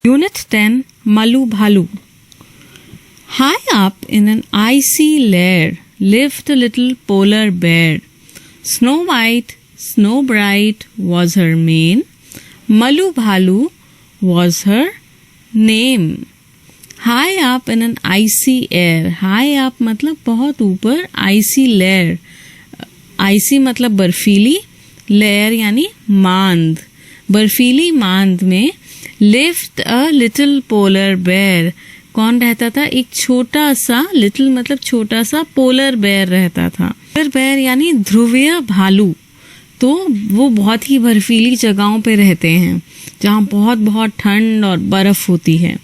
Unit 10, Malu Bhalu. High up in an icy lair lived a little polar bear. Snow White, Snow Bright was her mane. Malu Bhalu was her name. High up in an icy air. High up मतलब बहुत ऊपर, icy lair. Icy मतलब बर्फीली, lair यानी मांद. बर्फीली मांद में lived a little polar bear. कौन रहता था? एक छोटा सा, little मतलब छोटा सा, polar bear रहता था. polar bear यानी ध्रुवीय भालू. तो वो बहुत ही बर्फीली जगहों पे रहते हैं जहाँ बहुत बहुत ठंड और बर्फ होती है.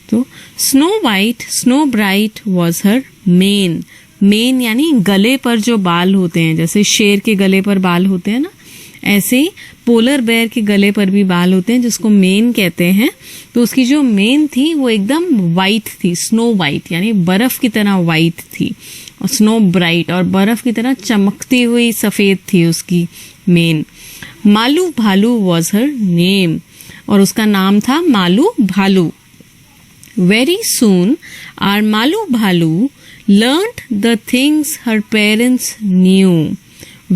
तो snow white, snow bright was her main. Main यानी गले पर जो बाल होते हैं, जैसे शेर के गले पर बाल होते हैं ना, ऐसे ही पोलर बेयर के गले पर भी बाल होते हैं जिसको मेन कहते हैं. तो उसकी जो मेन थी वो एकदम वाइट थी, स्नो वाइट यानी बर्फ की तरह वाइट थी. और स्नो ब्राइट और बर्फ की तरह चमकती हुई सफेद थी उसकी मेन. मालू भालू वॉज हर नेम, और उसका नाम था मालू भालू. Very soon our Malu Bhalu learnt the things her parents knew.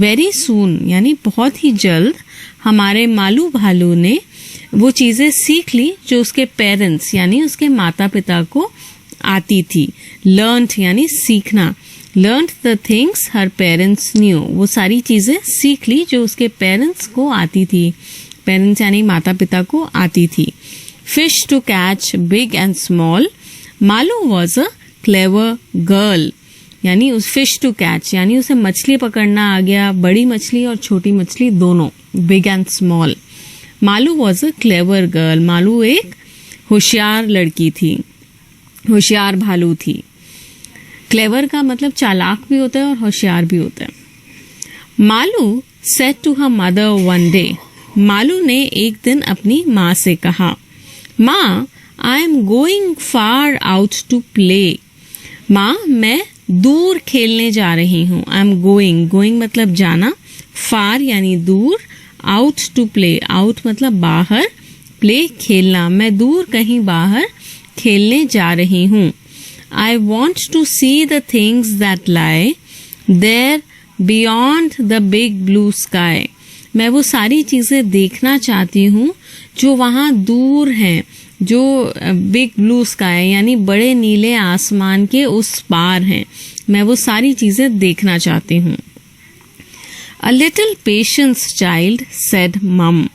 Very soon यानी बहुत ही जल्द हमारे मालू भालू ने वो चीज़ें सीख ली जो उसके पेरेंट्स यानी उसके माता पिता को आती थी. Learnt यानी सीखना. Learnt the things her parents knew. वो सारी चीज़ें सीख ली जो उसके पेरेंट्स को आती थी. पेरेंट्स यानी माता पिता को आती थी. Fish to catch big and small. Malu was a clever girl. यानी उस fish to catch यानी उसे मछली पकड़ना आ गया, बड़ी मछली और छोटी मछली दोनों, big and small. Malu was a clever girl. Malu एक होशियार लड़की थी, होशियार भालू थी. क्लेवर का मतलब चालाक भी होता है और होशियार भी होता है. Malu said to her mother one day. Malu ने एक दिन अपनी माँ से कहा, माँ, I am going far out to play. माँ, मैं दूर खेलने जा रही हूँ. आई एम गोइंग, गोइंग मतलब जाना, फार यानी दूर, आउट टू प्ले, आउट मतलब बाहर, प्ले खेलना. मैं दूर कहीं बाहर खेलने जा रही हूँ. I want to see the things that lie there beyond the big blue sky. मैं वो सारी चीज़ें देखना चाहती हूँ जो वहाँ दूर हैं, जो बिग ब्लू स्काई यानी बड़े नीले आसमान के उस पार हैं. मैं वो सारी चीज़ें देखना चाहती हूँ. A little patience child said मम.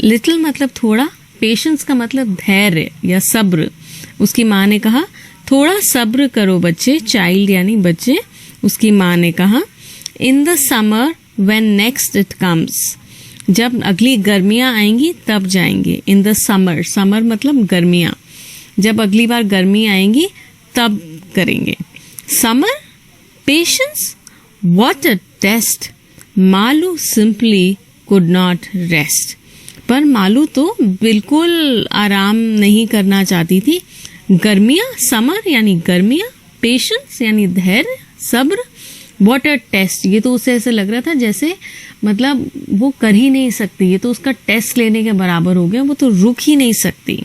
लिटिल मतलब थोड़ा, पेशेंस का मतलब धैर्य या सब्र. उसकी माँ ने कहा, थोड़ा सब्र करो बच्चे. चाइल्ड यानी बच्चे. उसकी माँ ने कहा, in the summer when next it comes. जब अगली गर्मियाँ आएंगी तब जाएंगे. इन द समर, समर मतलब गर्मियाँ. जब अगली बार गर्मी आएंगी तब करेंगे. Summer, patience, what a test. Malu simply could not rest. पर मालू तो बिल्कुल आराम नहीं करना चाहती थी. गर्मियाँ, समर यानी गर्मियाँ, पेशेंस यानी धैर्य, सब्र, व्हाट अ टेस्ट. ये तो उसे ऐसे लग रहा था जैसे मतलब वो कर ही नहीं सकती, ये तो उसका टेस्ट लेने के बराबर हो गया. वो तो रुक ही नहीं सकती,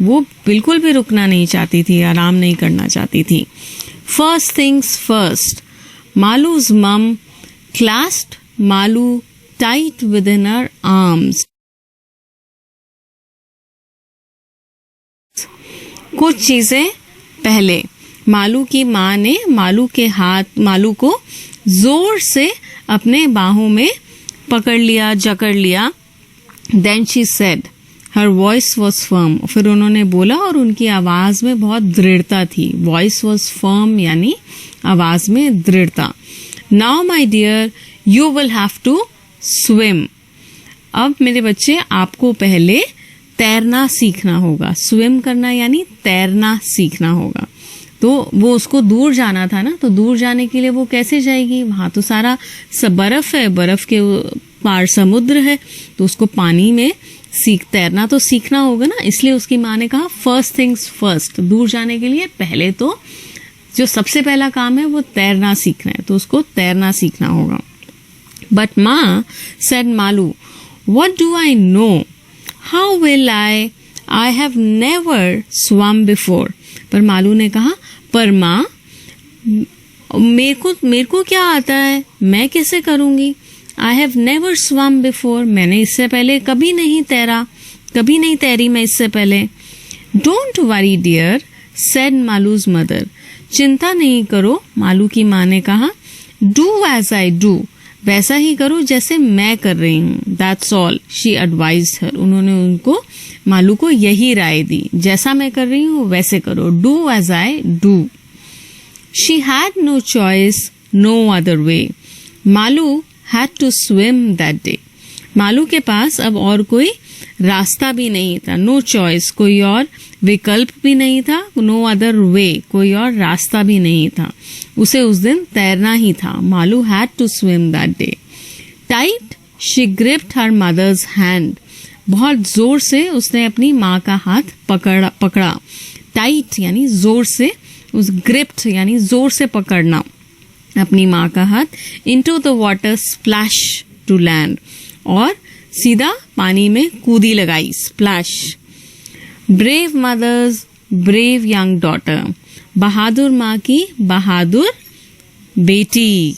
वो बिल्कुल भी रुकना नहीं चाहती थी, आराम नहीं करना चाहती थी. First things first. Malu's mum clasped Malu tight within her arms. कुछ चीजें पहले. मालू की माँ ने मालू को जोर से अपने बाहों में पकड़ लिया, जकड़ लिया. Then she said, her voice was firm. फिर उन्होंने बोला और उनकी आवाज में बहुत दृढ़ता थी. वॉइस वॉज फर्म यानी आवाज में दृढ़ता. Now my dear you will have to swim. अब मेरे बच्चे आपको पहले तैरना सीखना होगा. स्विम करना यानी तैरना सीखना होगा. तो वो उसको दूर जाना था ना, तो दूर जाने के लिए वो कैसे जाएगी? वहां तो सारा सब बर्फ है, बर्फ के पार समुद्र है, तो उसको पानी में तैरना तो सीखना होगा ना. इसलिए उसकी माँ ने कहा फर्स्ट थिंग्स फर्स्ट. दूर जाने के लिए पहले तो जो सबसे पहला काम है वो तैरना सीखना है, तो उसको तैरना सीखना होगा. बट माँ said Malu, what do I know? How will I I have never स्वम before. पर मालू ने कहा, पर माँ मेरे को क्या आता है, मैं कैसे करूंगी। आई हैव नेवर स्वम बिफोर, मैंने इससे पहले कभी नहीं तैरी मैं इससे पहले। Don't worry dear, said Malu's mother, चिंता नहीं करो, मालू की माँ ने कहा। डू एज आई डू, वैसा ही करो जैसे मैं कर रही हूँ। दैट्स ऑल शी एडवाइज्ड हर, उन्होंने मालू को यही राय दी, जैसा मैं कर रही हूँ वैसे करो। Do as I do. She had no choice, no other way. Malu had to swim that day. Malu के पास अब और कोई रास्ता भी नहीं था। नो चॉइस, कोई और विकल्प भी नहीं था। नो अदर वे, कोई और रास्ता भी नहीं था। उसे उस दिन तैरना ही था। Malu had to swim that day. Tight she gripped her mother's hand, बहुत जोर से उसने अपनी माँ का हाथ पकड़ा। टाइट यानी जोर से, उस ग्रिप्ड यानी जोर से पकड़ना अपनी माँ का हाथ। Into the water splash to land, और सीधा पानी में कूदी लगाई, splash. Brave mother's brave young daughter, बहादुर माँ की बहादुर बेटी।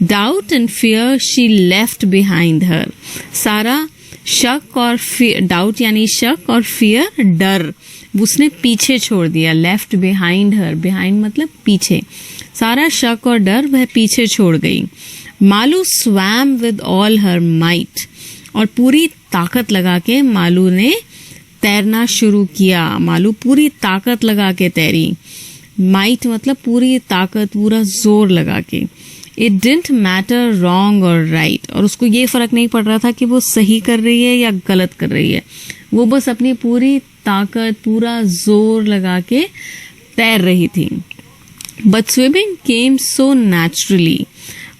Doubt and fear she left behind her, सारा शक और फियर, डाउट यानी शक और फियर डर, उसने पीछे छोड़ दिया। लेफ्ट बिहाइंड हर, बिहाइंड मतलब पीछे, सारा शक और डर वह पीछे छोड़ गई। Malu swum with all her might, और पूरी ताकत लगा के मालू ने तैरना शुरू किया। मालू पूरी ताकत लगा के तैरी। माइट मतलब पूरी ताकत, पूरा जोर लगा के। इट डिडंट मैटर रॉन्ग और राइट, और उसको ये फर्क नहीं पड़ रहा था कि वो सही कर रही है या गलत कर रही है। वो बस अपनी पूरी ताकत, पूरा जोर लगा के तैर रही थी। But swimming came so naturally,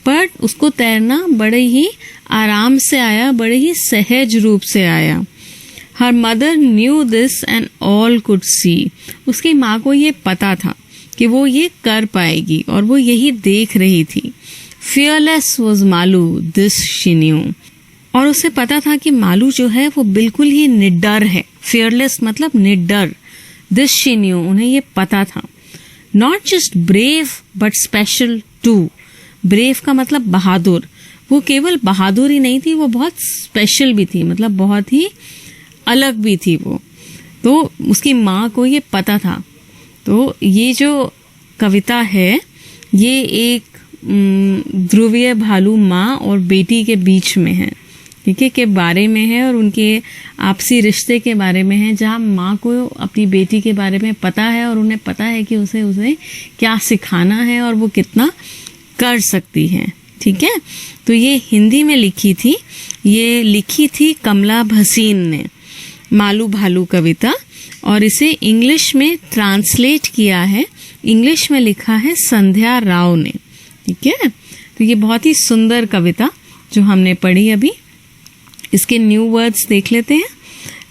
पर उसको तैरना बड़े ही आराम से आया, बड़े ही सहज रूप से आया। Her mother new this and all could see, उसकी माँ को ये पता था कि वो ये कर पाएगी, और वो यही देख रही थी। Fearless was Malu, this she knew, और उसे पता था कि मालू जो है वो बिल्कुल ही निडर है। फियरलेस मतलब निडर, दिस शी न्यू, उन्हें ये पता था। Not just brave but special too, brave का मतलब बहादुर, वो केवल बहादुर ही नहीं थी, वो बहुत स्पेशल भी थी, मतलब बहुत ही अलग भी थी वो। तो उसकी माँ को ये पता था। तो ये जो कविता है ये एक ध्रुवीय भालू माँ और बेटी के बीच में है, ठीक है, के बारे में है, और उनके आपसी रिश्ते के बारे में है, जहाँ माँ को अपनी बेटी के बारे में पता है और उन्हें पता है कि उसे क्या सिखाना है और वो कितना कर सकती है। ठीक है, तो ये हिंदी में लिखी थी, ये लिखी थी कमला भसीन ने, मालू भालू कविता, और इसे इंग्लिश में ट्रांसलेट किया है, इंग्लिश में लिखा है संध्या राव ने। ठीक है, तो ये बहुत ही सुंदर कविता जो हमने पढ़ी अभी। इसके न्यू वर्ड्स देख लेते हैं।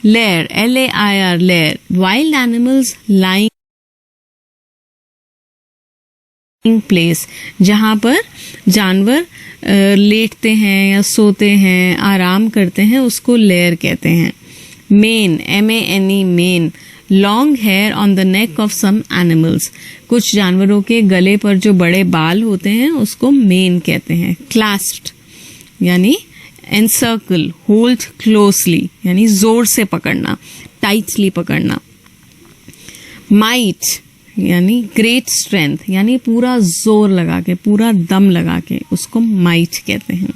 Layer, LAIR, layer, wild animals lying place, जहाँ पर जानवर लेटते हैं या सोते हैं, आराम करते हैं, उसको लेयर कहते हैं। Mane, MANE, mane, long hair on the neck of some animals, कुछ जानवरों के गले पर जो बड़े बाल होते हैं उसको मेन कहते हैं। क्लास्प्ड यानी एनसर्कल, होल्ड क्लोजली यानी जोर से पकड़ना, टाइटली पकड़ना। माइट यानी ग्रेट स्ट्रेंथ, यानी पूरा जोर लगा के, पूरा दम लगा के, उसको माइट कहते हैं।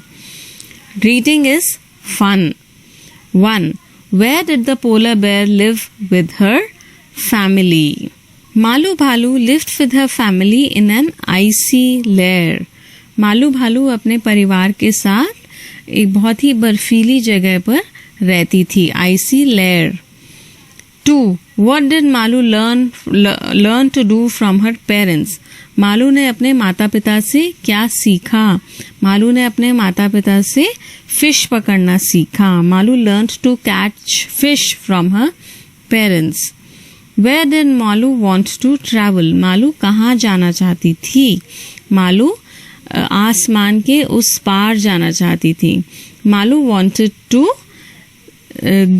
Reading is fun. 1. Where did the polar bear live with her family? Malu भालू lived with her family in an icy lair. Malu भालू अपने परिवार के साथ एक बहुत ही बर्फीली जगह पर रहती थी, icy lair. 2. What did Malu learn to do from her parents? Malu ने अपने माता पिता से क्या सीखा? मालू ने अपने माता पिता से फिश पकड़ना सीखा। Malu learned to catch fish from her parents. Where did Malu want to travel? Malu कहाँ जाना चाहती थी? मालू आसमान के उस पार जाना चाहती थी। Malu wanted to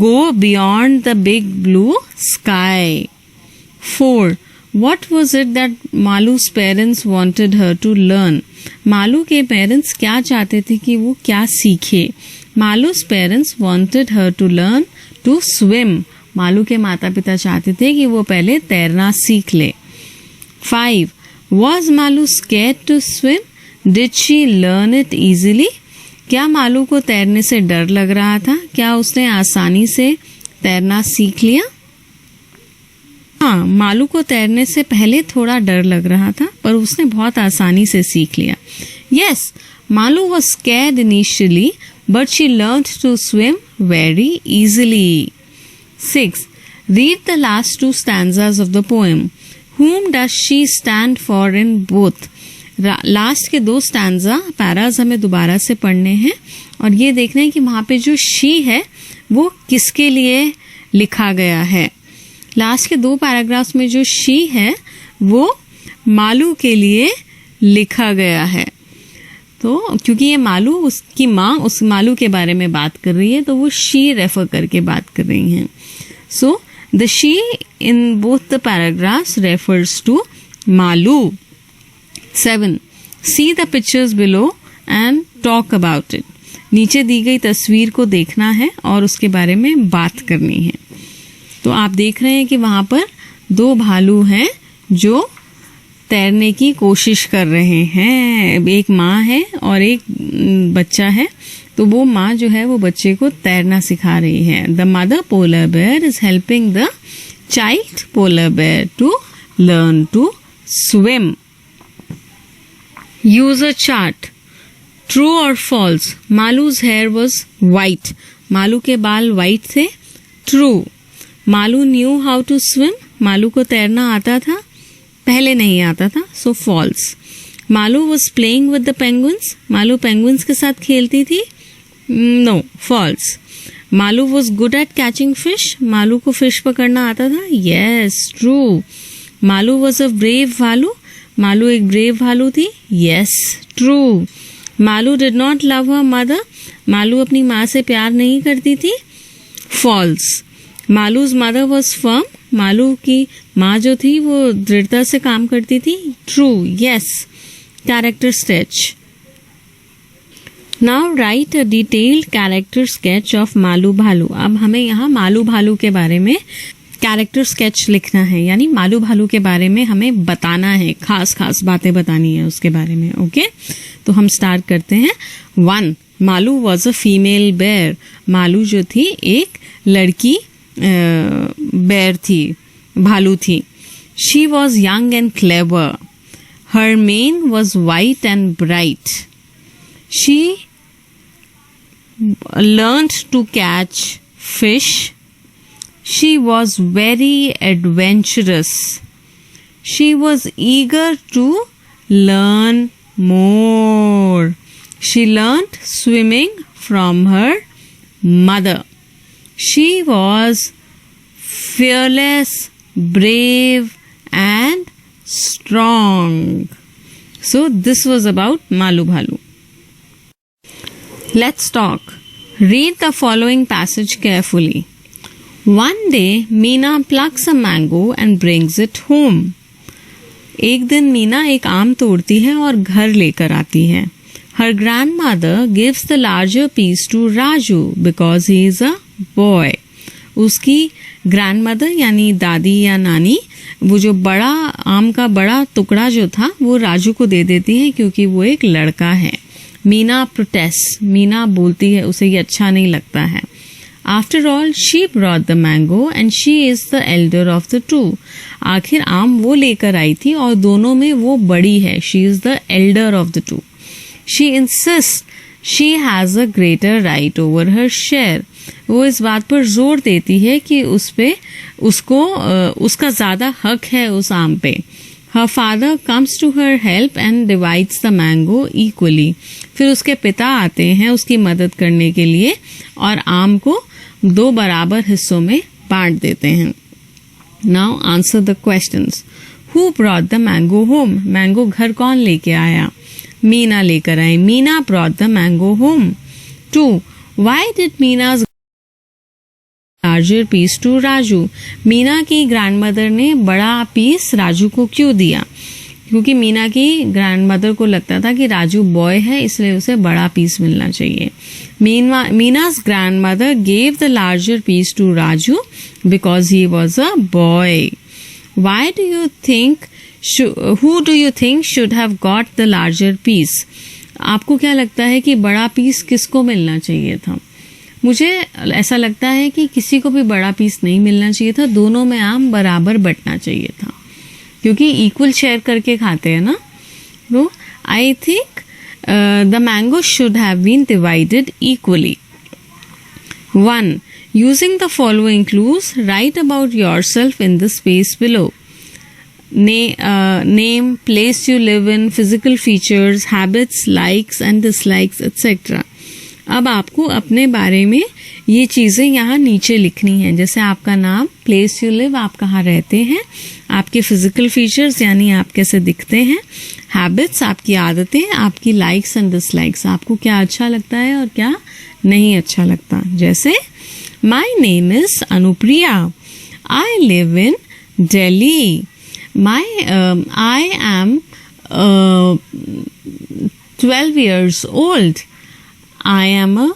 go beyond the big blue sky. 4. What was it that Malu's parents wanted her to learn? Malu के पेरेंट्स क्या चाहते थे कि वो क्या सीखे? Malu's parents wanted her to learn to swim. Malu के माता पिता चाहते थे कि वो पहले तैरना सीख ले. 5. Was Malu scared to swim? Did she learn it easily? क्या मालू को तैरने से डर लग रहा था? क्या उसने आसानी से तैरना सीख लिया? हाँ, मालू को तैरने से पहले थोड़ा डर लग रहा था, पर उसने बहुत आसानी से सीख लिया. Yes, Malu was scared initially, but she learned to swim very easily. 6. Read the last 2 stanzas of the poem. Whom does she stand for in both? Last के 2 स्टैंजा पैराज हमें दोबारा से पढ़ने हैं और ये देखना है कि वहाँ पे जो शी है वो किसके लिए लिखा गया है. लास्ट के 2 पैराग्राफ्स में जो शी है वो मालू के लिए लिखा गया है. तो क्योंकि ये मालू उसकी माँ उस मालू के बारे में बात कर रही है तो वो शी रेफर करके बात कर रही हैं. So the she in both the paragraphs refers to Malu. 7. See the pictures below and talk about it. नीचे दी गई तस्वीर को देखना है और उसके बारे में बात करनी है. तो आप देख रहे हैं कि वहाँ पर 2 भालू हैं जो तैरने की कोशिश कर रहे हैं. एक माँ है और एक बच्चा है. तो वो माँ जो है वो बच्चे को तैरना सिखा रही है. The mother polar bear is helping the child polar bear to learn to swim. Use a chart. True or false? Malu's hair was white. Malu के बाल white थे. True. Malu knew how to swim. Malu को तैरना आता था? पहले नहीं आता था. So false. Malu was playing with the penguins. Malu penguins के साथ खेलती थी? No. False. Malu was good at catching fish. Malu को fish पकड़ना आता था? Yes. True. Malu was a brave भालू. मालू एक ब्रेव भालू थी. Yes, true. Malu did not love her mother. Malu अपनी माँ से प्यार नहीं करती थी. False. Malu's mother was firm. Malu की माँ जो थी वो दृढ़ता से काम करती थी. True. Yes. Character sketch. Now right a detailed character sketch of Malu भालू. अब हमें यहाँ मालू भालू के बारे में कैरेक्टर स्केच लिखना है, यानी मालू भालू के बारे में हमें बताना है, खास खास बातें बतानी है उसके बारे में. ओके, तो हम स्टार्ट करते हैं. 1. Malu was a female bear. Malu जो थी एक लड़की बेयर थी, भालू थी. She was young and clever. Her mane was white and bright. She learned to catch fish. She was very adventurous. She was eager to learn more. She learned swimming from her mother. She was fearless, brave, and strong. So this was about Malu Bhalu. Let's talk. Read the following passage carefully. One day, Meena plucks a mango and brings it home. एक दिन मीना एक आम तोड़ती है और घर लेकर आती है. Her grandmother gives the larger piece to Raju because he is a boy. उसकी ग्रैंडमदर यानी दादी या नानी वो जो बड़ा आम का बड़ा टुकड़ा जो था वो राजू को दे देती है क्योंकि वो एक लड़का है. मीना प्रोटेस्ट. मीना बोलती है उसे ये अच्छा नहीं लगता है. After all, she brought the mango and she is the elder of the two. आखिर आम वो लेकर आई थी और दोनों में वो बड़ी है. She is the elder of the two. She insists she has a greater right over her share. वो इस बात पर जोर देती है कि उसका ज्यादा हक है उस आम पे. Her father comes to her help and divides the mango equally. फिर उसके पिता आते हैं उसकी मदद करने के लिए और आम को 2 बराबर हिस्सों में बांट देते हैं. Now answer the questions. Who brought the mango home. Mango घर कौन लेके आया? मीना लेकर आई. Meena brought the mango home. 2. Why did Meena's larger piece to Raju. Meena की ग्रैंडमदर ने बड़ा पीस राजू को क्यों दिया? क्योंकि मीना की ग्रैंडमदर को लगता था कि राजू बॉय है, इसलिए उसे बड़ा पीस मिलना चाहिए. मीना's grandmother gave the larger piece to Raju because he was a boy. Why do you think who do you think should have got the larger piece? आपको क्या लगता है कि बड़ा पीस किसको मिलना चाहिए था? मुझे ऐसा लगता है कि किसी को भी बड़ा पीस नहीं मिलना चाहिए था, दोनों में आम बराबर बंटना चाहिए था, क्योंकि इक्वल शेयर करके खाते हैं ना. तो I think the mango should have been divided equally. 1. Using the following clues, write about yourself in the space below. Name, place you live in, physical features, habits, likes and dislikes, etc. अब आपको अपने बारे में ये चीज़ें यहाँ नीचे लिखनी है. जैसे आपका नाम, प्लेस यू लिव, आप कहाँ रहते हैं, आपके फिजिकल फीचर्स यानी आप कैसे दिखते हैं, हैबिट्स आपकी आदतें, आपकी लाइक्स एंड डिसलाइक्स, आपको क्या अच्छा लगता है और क्या नहीं अच्छा लगता. जैसे my name is Anupriya, I live in Delhi, I am 12 years old. I am a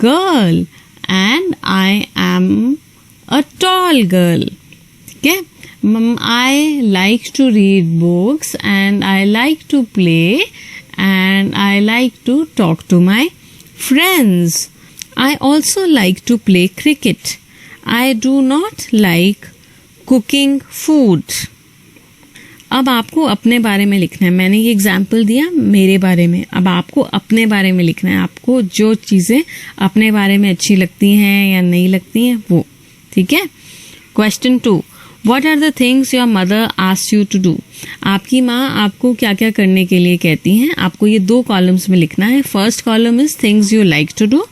girl and I am a tall girl. Okay? I like to read books and I like to play and I like to talk to my friends. I also like to play cricket. I do not like cooking food. अब आपको अपने बारे में लिखना है. मैंने ये example दिया मेरे बारे में, अब आपको अपने बारे में लिखना है. आपको जो चीज़ें अपने बारे में अच्छी लगती हैं या नहीं लगती हैं वो. ठीक है. Question 2. What are the things your mother asks you to do? आपकी माँ आपको क्या क्या करने के लिए कहती हैं. आपको ये 2 कॉलम्स में लिखना है. First column is things you like to do,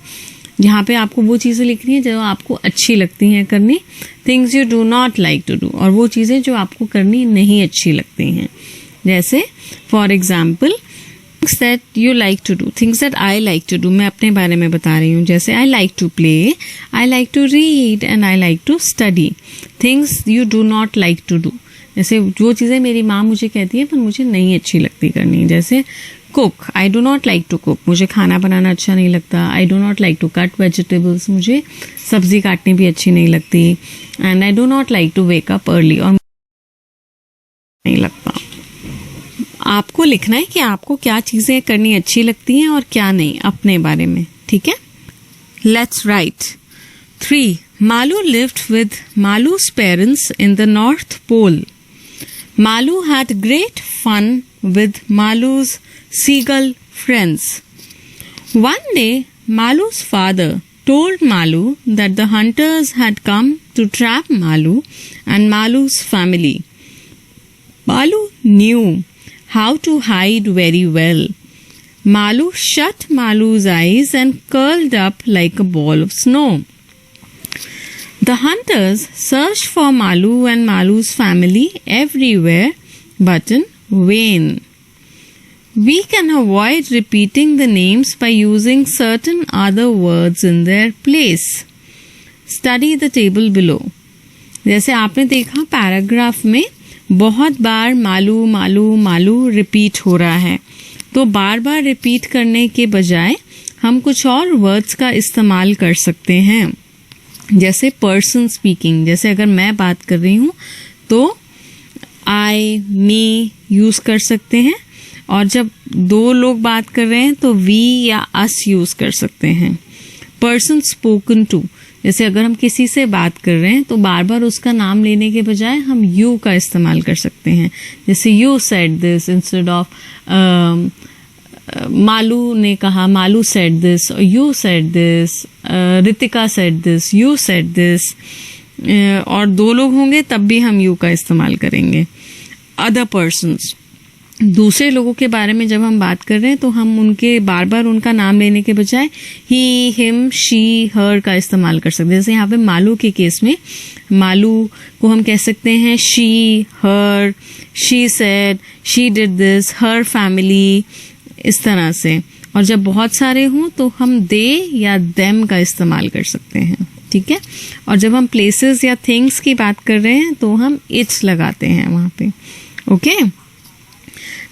जहाँ पे आपको वो चीज़ें लिखनी है जो आपको अच्छी लगती हैं करनी. Things you do not like to do, और वो चीज़ें जो आपको करनी नहीं अच्छी लगती हैं. जैसे for example things that you like to do, things that I like to do, मैं अपने बारे में बता रही हूँ. जैसे I like to play, I like to read and I like to study. Things you do not like to do, जैसे जो चीज़ें मेरी माँ मुझे कहती है पर मुझे नहीं अच्छी लगती करनी. जैसे cook, I do not like to cook, मुझे खाना बनाना अच्छा नहीं लगता. I do not like to cut vegetables, मुझे सब्जी काटनी भी अच्छी नहीं लगती. And I do not like to wake up early, और नहीं लगता. आपको लिखना है कि आपको क्या चीज़ें करनी अच्छी लगती हैं और क्या नहीं अपने बारे में. ठीक है. Let's write. 3. Malu lived with Malu's parents in the North Pole. Malu had great fun with Malu's seagull friends. One day, Malu's father told Malu that the hunters had come to trap Malu and Malu's family. Malu knew how to hide very well. Malu shut Malu's eyes and curled up like a ball of snow. The hunters searched for Malu and Malu's family everywhere, but in vain. We can avoid repeating the names by using certain other words in their place. Study the table below. जैसे आपने देखा paragraph में बहुत बार Malu Malu Malu repeat हो रहा है, तो बार बार repeat करने के बजाय हम कुछ और वर्ड्स का इस्तेमाल कर सकते हैं. जैसे पर्सन स्पीकिंग, जैसे अगर मैं बात कर रही हूँ तो आई मी यूज़ कर सकते हैं, और जब 2 लोग बात कर रहे हैं तो वी या अस यूज़ कर सकते हैं. पर्सन स्पोकन टू, जैसे अगर हम किसी से बात कर रहे हैं तो बार बार उसका नाम लेने के बजाय हम यू का इस्तेमाल कर सकते हैं. जैसे you said this instead of Malu ने कहा, Malu said this, you said this, Ritika said this, you said this. और 2 लोग होंगे तब भी हम यू का इस्तेमाल करेंगे. अदर पर्सन्स, दूसरे लोगों के बारे में जब हम बात कर रहे हैं तो हम उनके बार बार उनका नाम लेने के बजाय ही, हिम, शी, हर का इस्तेमाल कर सकते हैं. जैसे यहाँ पे मालू के केस में मालू को हम कह सकते हैं she, her, she said, she did this, her family, इस तरह से. और जब बहुत सारे हों तो हम दे या देम का इस्तेमाल कर सकते हैं. ठीक है। और जब हम प्लेसेस या थिंग्स की बात कर रहे हैं तो हम इट्स लगाते हैं वहाँ पे। Okay,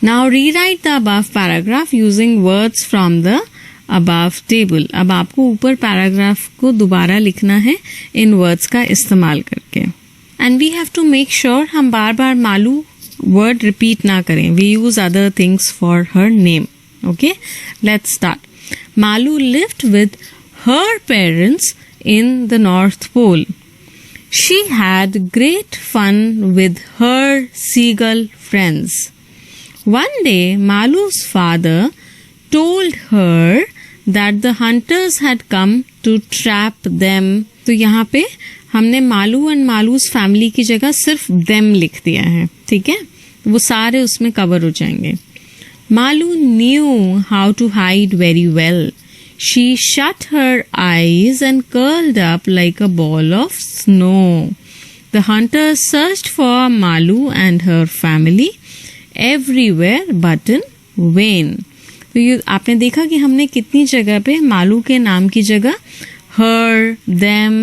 now rewrite the above paragraph using words from the above table. अब आपको ऊपर पैराग्राफ को दोबारा लिखना है इन वर्ड्स का इस्तेमाल करके। And we have to make sure हम बार बार मालू वर्ड रिपीट ना करें। We use other things for her name. Okay, let's start. Malu lived with her parents in the North Pole. She had great fun with her seagull friends. One day, Malu's father told her that the hunters had come to trap them. तो यहाँ पे हमने Malu and Malus family की जगह सिर्फ them लिख दिया है, ठीक है, वो सारे उसमें कवर हो जाएंगे। Malu knew how to hide very well. She shut her eyes and curled up like a ball of snow. The hunters searched for Malu and her family everywhere but in vain. तो ये आपने देखा कि हमने कितनी जगह पे मालू के नाम की जगह her, them,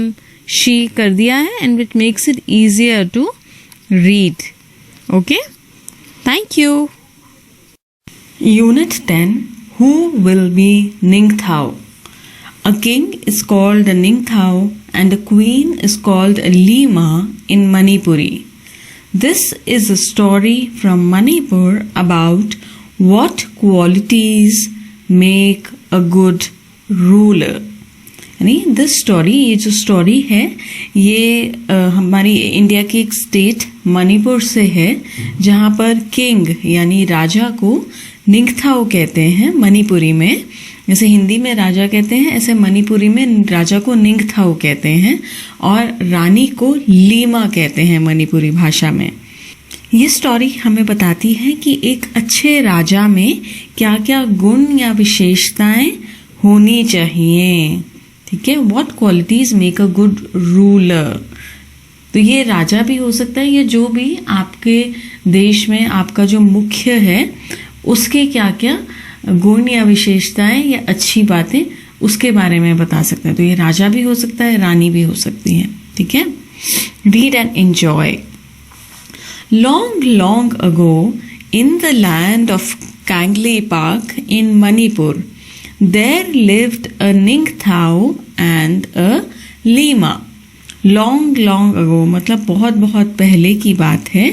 she कर दिया है, and it makes it easier to read. Okay? Thank you. Unit 10. Who will be Ningthao? A king is called a Ningthao and a queen is called a Lima in Manipuri. This is a story from Manipur about what qualities make a good ruler. यानी this story, ये जो story है ये हमारी India की एक state Manipur से है, जहाँ पर किंग यानी राजा को निंगथाओ कहते हैं मणिपुरी में। जैसे हिंदी में राजा कहते हैं, ऐसे मणिपुरी में राजा को निंगथाओ कहते हैं और रानी को लीमा कहते हैं मणिपुरी भाषा में। ये स्टोरी हमें बताती है कि एक अच्छे राजा में क्या क्या गुण या विशेषताएं होनी चाहिए, ठीक है। What qualities make a good ruler. तो ये राजा भी हो सकता है, ये जो भी आपके देश में आपका जो मुख्य है उसके क्या क्या गुण या विशेषताएं या अच्छी बातें उसके बारे में बता सकते हैं। तो ये राजा भी हो सकता है, रानी भी हो सकती है, ठीक है। Read and enjoy. Long long ago in the land of Kangleipak in Manipur there lived a Ningthao and a Lima. Long long ago मतलब बहुत बहुत पहले की बात है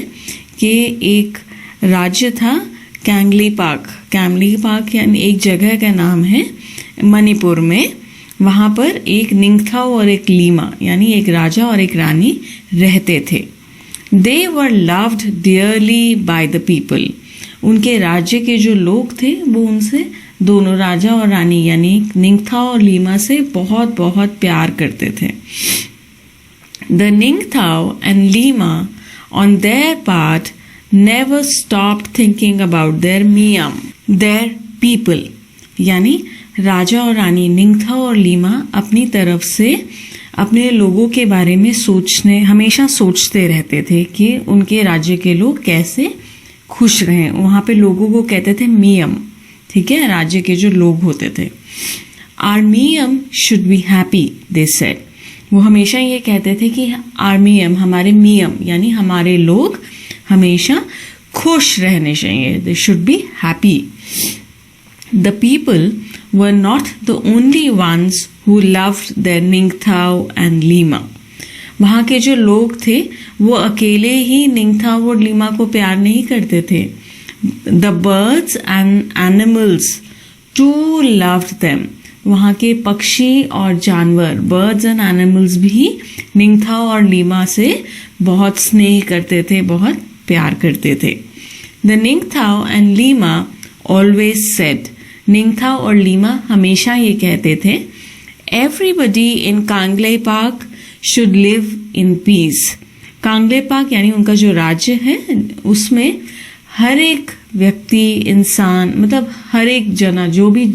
कि एक राज्य था कांगली पाक। कांगली पाक यानी एक जगह का नाम है मणिपुर में। वहाँ पर एक निंगथाओ और एक लीमा यानी एक राजा और एक रानी रहते थे। They were loved dearly by the people. उनके राज्य के जो लोग थे वो उनसे, दोनों राजा और रानी यानी निंगथाओ और लीमा से बहुत बहुत प्यार करते थे। The Ningthao and Lima on their part never stopped thinking about their miyam, their people. यानी राजा और रानी निंगथाओ और लीमा अपनी तरफ से अपने लोगों के बारे में हमेशा सोचते रहते थे कि उनके राज्य के लोग कैसे खुश रहें। वहाँ पे लोगों को कहते थे मियम, ठीक है, राज्य के जो लोग होते थे। आर मियम should be happy, they said. वो हमेशा ये कहते थे कि आर मियम, हमारे मियम यानी हमारे लोग हमेशा खुश रहने चाहिए, they should be happy. The people were not the only ones who loved their Ningthou and Leima. वहाँ के जो लोग थे वो अकेले ही निंगथाओ और लीमा को प्यार नहीं करते थे। The birds and animals too loved them. वहाँ के पक्षी और जानवर, birds and animals भी निंगथाओ और लीमा से बहुत स्नेह करते थे, बहुत प्यार करते थे। The Ningthao and Lima always said, निंगथाओ और लीमा हमेशा ये कहते थे, everybody in कांगले पाक should live in peace. Kangle पाक यानी उनका जो राज्य है उसमें हर एक व्यक्ति, इंसान, मतलब हर एक जना, जो भी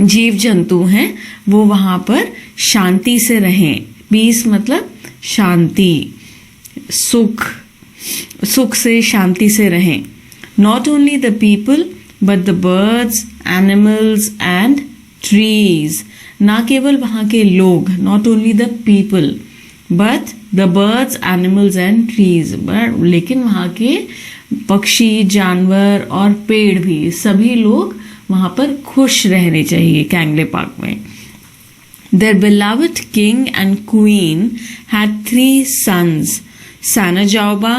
जीव जंतु हैं वो वहां पर शांति से रहें। पीस मतलब शांति, सुख, सुख से, शांति से रहें। Not only the people but the birds, animals and trees. ना केवल वहाँ के लोग, not only the people but the birds, animals and trees, लेकिन वहाँ के पक्षी, जानवर और पेड़ भी, सभी लोग वहाँ पर खुश रहने चाहिए कैंगले पार्क में। Their beloved king and queen had 3 sons, Sanajaoba,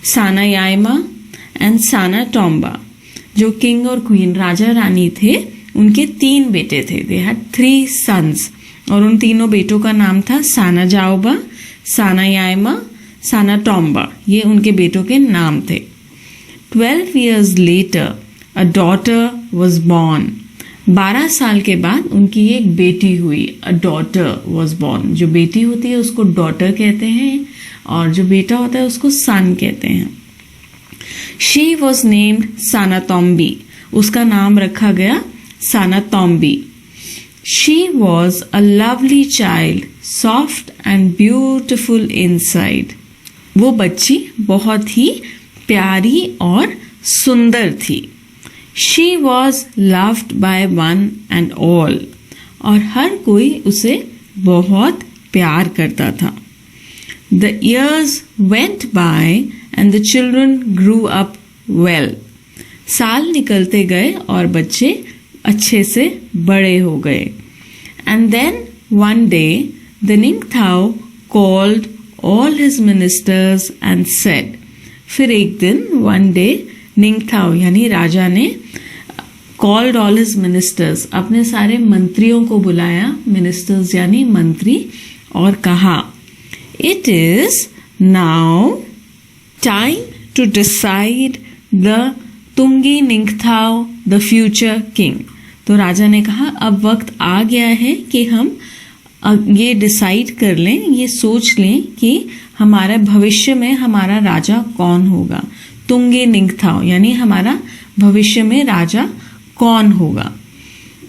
Sanayaima and Sanatomba. जो किंग और क्वीन, राजा रानी थे, उनके 3 बेटे थे। They had 3 sons और उन तीनों बेटों का नाम था सानाजाओबा, सानायामा, सानाटोम्बा। ये उनके बेटों के नाम थे। 12 years later, a daughter was born. 12 साल के बाद उनकी एक बेटी हुई। A daughter was born. जो बेटी होती है उसको डॉटर कहते हैं और जो बेटा होता है उसको सन कहते हैं। She was named Sanatombi. उसका नाम रखा गया Sanatombi. She was a lovely child, soft and beautiful inside. वो बच्ची बहुत ही प्यारी और सुंदर थी। She was loved by one and all. और हर कोई उसे बहुत प्यार करता था। The years went by and the children grew up well. साल निकलते गए और बच्चे अच्छे से बड़े हो गए। And then one day the Ningthao called all his ministers and said, फिर एक दिन one day निंगथाओ यानी राजा ने कॉल्ड ऑल हिज मिनिस्टर्स, अपने सारे मंत्रियों को बुलाया, मिनिस्टर्स यानी मंत्री, और कहा, it is now time to decide the Tungi Ningthou the future king. तो राजा ने कहा अब वक्त आ गया है कि हम ये डिसाइड कर लें, ये सोच लें कि हमारा भविष्य में हमारा राजा कौन होगा। तुंगी निंगथाओ यानी हमारा भविष्य में राजा कौन होगा।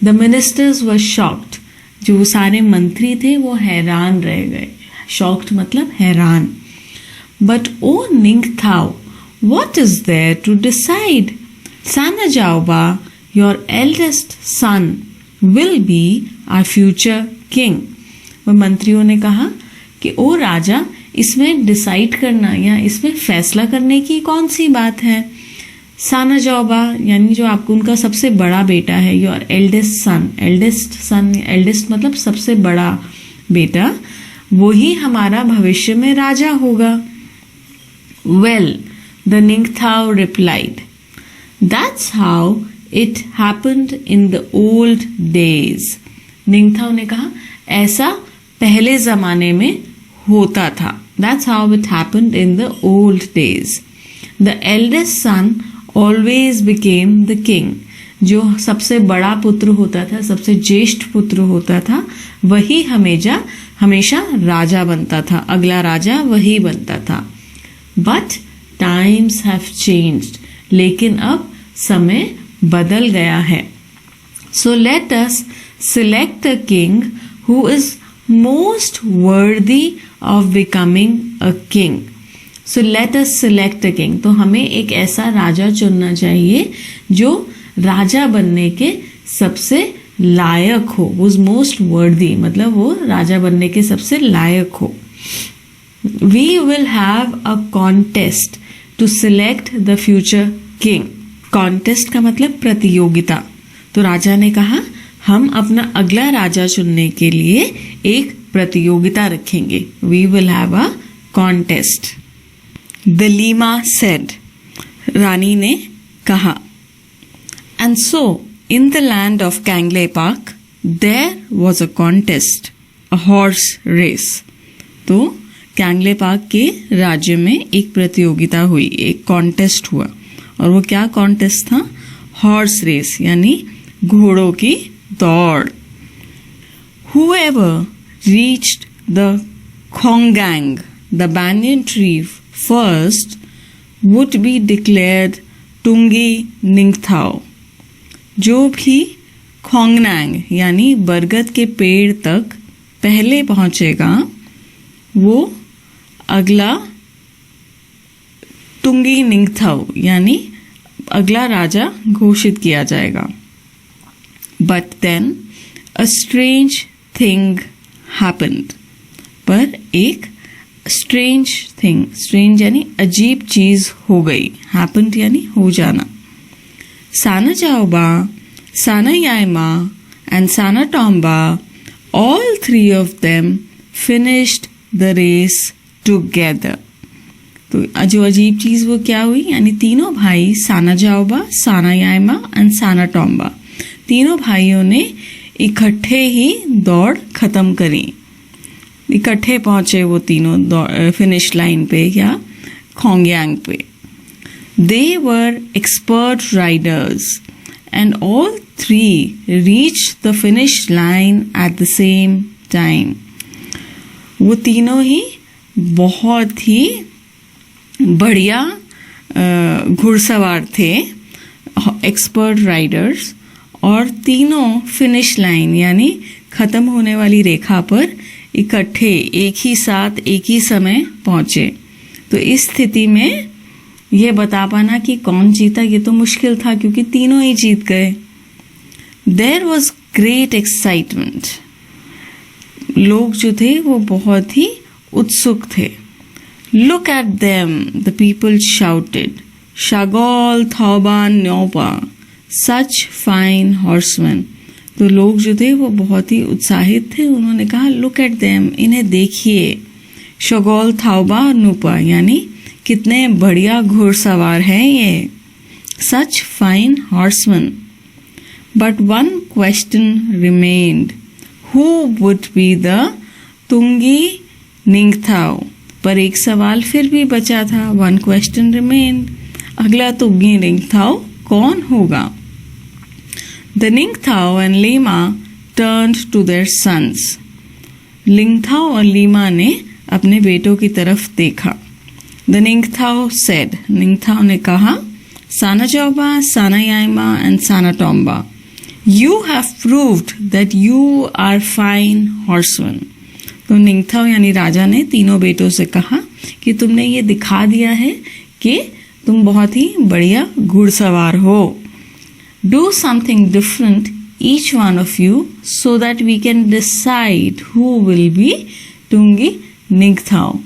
The ministers were shocked. जो सारे मंत्री थे वो हैरान रह गए। शॉक्ड मतलब हैरान। But O Ningthou, what is there to decide? Sanajaoba, your eldest son, will be our future king. वह मंत्रियों ने कहा कि ओ राजा, इसमें डिसाइड करना या इसमें फैसला करने की कौन सी बात है। सानाजाओबा यानी जो आपको उनका सबसे बड़ा बेटा है, योर एल्डेस्ट सन, एल्डेस्ट मतलब सबसे बड़ा बेटा, वही हमारा भविष्य में राजा होगा। Well, the Ningthou replied, that's how it happened in the old days. Ningthou ने कहा ऐसा पहले जमाने में होता था। That's how it happened in the old days. The eldest son always became the king. जो सबसे बड़ा पुत्र होता था, सबसे ज्येष्ठ पुत्र होता था, वही हमेशा राजा बनता था, अगला राजा वही बनता था। But times have changed. लेकिन अब समय बदल गया है। So let us select a king who is most worthy of becoming a king. So let us select a king. तो हमें एक ऐसा राजा चुनना चाहिए जो राजा बनने के सबसे लायक हो। Was most worthy मतलब वो राजा बनने के सबसे लायक हो। We will have a contest to select the future king. Contest का मतलब प्रतियोगिता। तो राजा ने कहा हम अपना अगला राजा चुनने के लिए एक प्रतियोगिता रखेंगे। We will have a contest. The Lima said, रानी ने कहा, and so in the land of Kanglei Park there was a contest, a horse race. तो कैंगले पार्क के राज्य में एक प्रतियोगिता हुई, एक कॉन्टेस्ट हुआ, और वो क्या कॉन्टेस्ट था? हॉर्स रेस यानी घोड़ों की दौड़। Whoever reached the Khongang, the banyan tree first, would be declared Tungi Ningthao. जो भी खोंगनांग यानी बरगद के पेड़ तक पहले पहुंचेगा वो अगला तुंगी निंगथाओ यानी अगला राजा घोषित किया जाएगा। But then A strange thing happened. पर एक strange thing, strange यानी अजीब चीज हो गई, happened यानी हो जाना. Sana Jaoba, Sana Yaima and Sana Tomba, all three of them finished the race together. तो जो अजीब चीज वो क्या हुई, यानी तीनों भाई साना जाओबा, साना याइमा एंड साना टॉम्बा, तीनों भाइयों ने इकट्ठे ही दौड़ खत्म करी. इकट्ठे पहुंचे वो तीनों फिनिश लाइन पे या खोंगयांग पे. They were expert riders and all three reach the finish line at the same time. वो तीनों ही बहुत ही बढ़िया घुड़सवार थे, एक्सपर्ट राइडर्स, और तीनों फिनिश लाइन यानी खत्म होने वाली रेखा पर इकट्ठे एक ही साथ एक ही समय पहुंचे. तो इस स्थिति में ये बता पाना कि कौन जीता ये तो मुश्किल था, क्योंकि तीनों ही जीत गए. There was great excitement. लोग जो थे वो बहुत ही उत्सुक थे. Look at them, the people shouted. Shagol, Thauban, Nyopa, such fine horsemen. तो लोग जो थे वो बहुत ही उत्साहित थे. उन्होंने कहा look at them, इन्हें देखिए. शगोल, थाउबा, नूपा यानी कितने बढ़िया घुड़सवार हैं ये. Such fine horsemen. But one question remained. Who would be the Tungi Ningthao? पर एक सवाल फिर भी बचा था. One question remained. अगला तुंगी निंगथाओ कौन होगा? The Ningthou and Leima turned to their sons. Ningthou और लीमा ने अपने बेटों की तरफ देखा. द निंगथाओ सेड, निंगथाओ ने कहा, Sana Jaoba, Sana Yaima and Sana Tomba, you have proved that you are fine horseman. तो निंगथाओ यानी राजा ने तीनों बेटों से कहा कि तुमने ये दिखा दिया है कि तुम बहुत ही बढ़िया घुड़सवार हो. Do something different each one of you so that we can decide who will be Tungi Ningthou.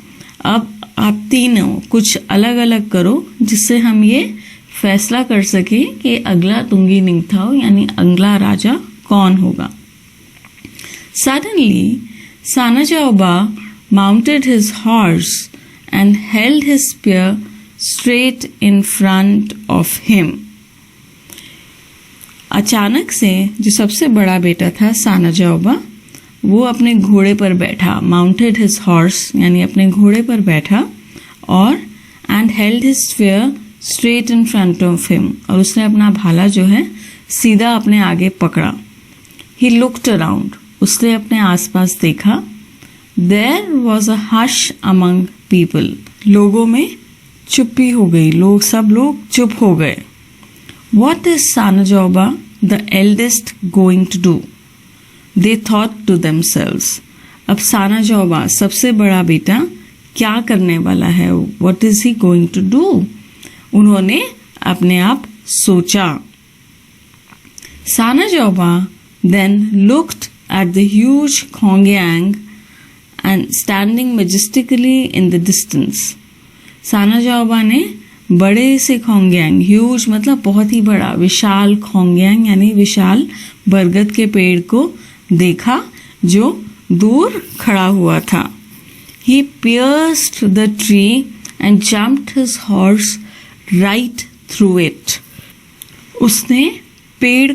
अब आप तीनों कुछ अलग अलग करो जिससे हम ये फैसला कर सके कि अगला तुंगी निंगथाओ यानी अगला राजा कौन होगा. Suddenly Sana Jaoba mounted his horse and held his spear straight in front of him. अचानक से जो सबसे बड़ा बेटा था साना जाओबा, वो अपने घोड़े पर बैठा. माउंटेड हिज हॉर्स यानी अपने घोड़े पर बैठा और and held his spear straight in front of him, और उसने अपना भाला जो है सीधा अपने आगे पकड़ा. ही लुक्ड अराउंड, उसने अपने आसपास देखा. There was a hush among people, लोगों में चुप्पी हो गई. सब लोग चुप हो गए. What is Sana Jaoba the eldest going to do? They thought to themselves. अब साना जाओबा सबसे बड़ा बेटा क्या करने वाला है? What is he going to do? उन्होंने अपने आप सोचा. साना जाओबा then looked at the huge Khongyang and standing majestically in the distance. साना जाओबा ने बड़े से खोंगयांग, ह्यूज मतलब बहुत ही बड़ा, विशाल खोंगयांग यानी विशाल बरगद के पेड़ को देखा जो दूर खड़ा हुआ था. He pierced the tree and jumped his horse right through it. उसने पेड़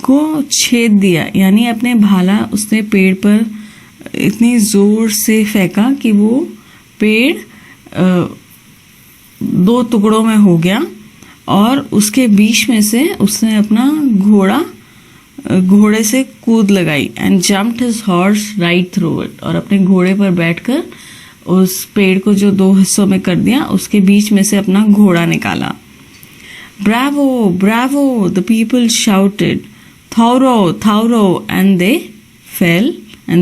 को छेद दिया, यानी अपने भाला उसने पेड़ पर इतनी जोर से फेंका कि वो पेड़ 2 टुकड़ों में हो गया, और उसके बीच में से उसने अपना घोड़े से कूद लगाई. And jumped his horse right through it, और अपने घोड़े पर बैठकर उस पेड़ को जो 2 हिस्सों में कर दिया, उसके बीच में से अपना घोड़ा निकाला. Bravo, bravo, the people shouted. Thauro, thauro, and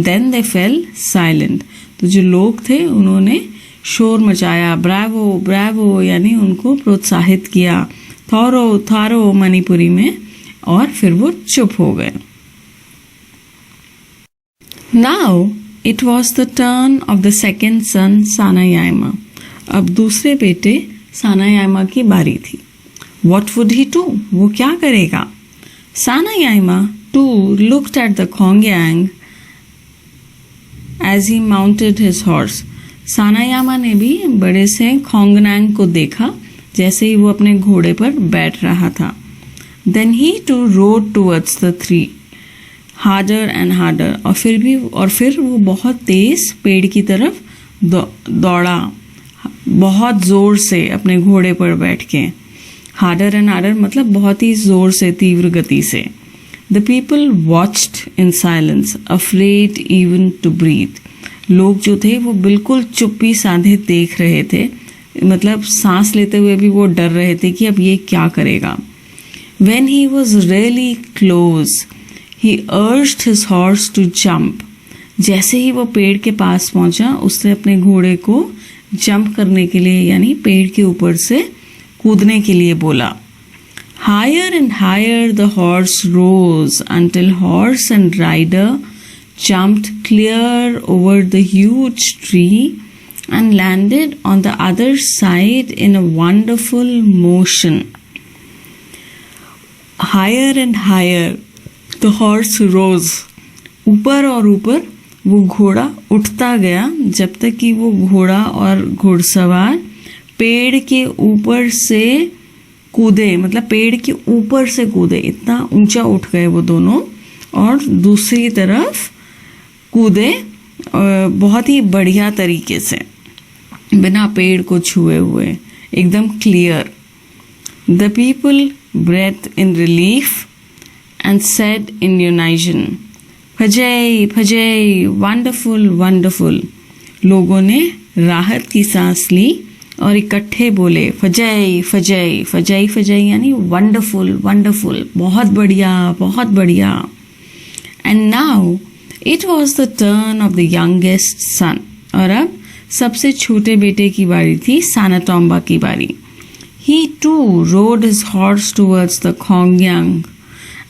then they fell silent. तो जो लोग थे उन्होंने शोर मचाया. ब्रावो ब्रावो यानी उनको प्रोत्साहित किया. थारो थारो मणिपुरी में, और फिर वो चुप हो गए. Now it was the turn of the second son Sanayama. अब दूसरे बेटे सानायामा की बारी थी. What would he do? वो क्या करेगा? Sanayama too looked at the Kongyang as he mounted his horse. सानायामा ने भी बड़े से खोंगनांग को देखा जैसे ही वो अपने घोड़े पर बैठ रहा था. Then he too rode towards the tree, harder and harder. और फिर वो बहुत तेज पेड़ की तरफ दौड़ा, बहुत जोर से अपने घोड़े पर बैठ के. Harder and harder मतलब बहुत ही जोर से, तीव्र गति से. The people watched in silence, afraid even to breathe. लोग जो थे वो बिल्कुल चुप्पी साधे देख रहे थे, मतलब सांस लेते हुए भी वो डर रहे थे कि अब ये क्या करेगा. When he was really close, he urged his horse to jump. जैसे ही वो पेड़ के पास पहुंचा, उसने अपने घोड़े को जंप करने के लिए यानी पेड़ के ऊपर से कूदने के लिए बोला. Higher and higher the horse rose until horse and rider jumped clear over the huge tree and landed on the other side in a wonderful motion. Higher and higher the horse rose. ऊपर और ऊपर वो घोड़ा उठता गया जब तक कि वो घोड़ा और घुड़सवार पेड़ के ऊपर से कूदे, मतलब पेड़ के ऊपर से कूदे, इतना ऊंचा उठ गए वो दोनों और दूसरी तरफ कूदे बहुत ही बढ़िया तरीके से, बिना पेड़ को छुए हुए, एकदम clear. The people breath in relief and said in unison, "Fajay, Fajay, wonderful, wonderful." लोगों ने राहत की सांस ली और इकट्ठे बोले फजय फजय फजय फजय यानी वंडरफुल वंडरफुल, बहुत बढ़िया बहुत बढ़िया. And now it was the turn off the youngest son. और अब सबसे छोटे बेटे की बारी थी, सानाटोम्बा की बारी. He too rode his horse towards the Khongyang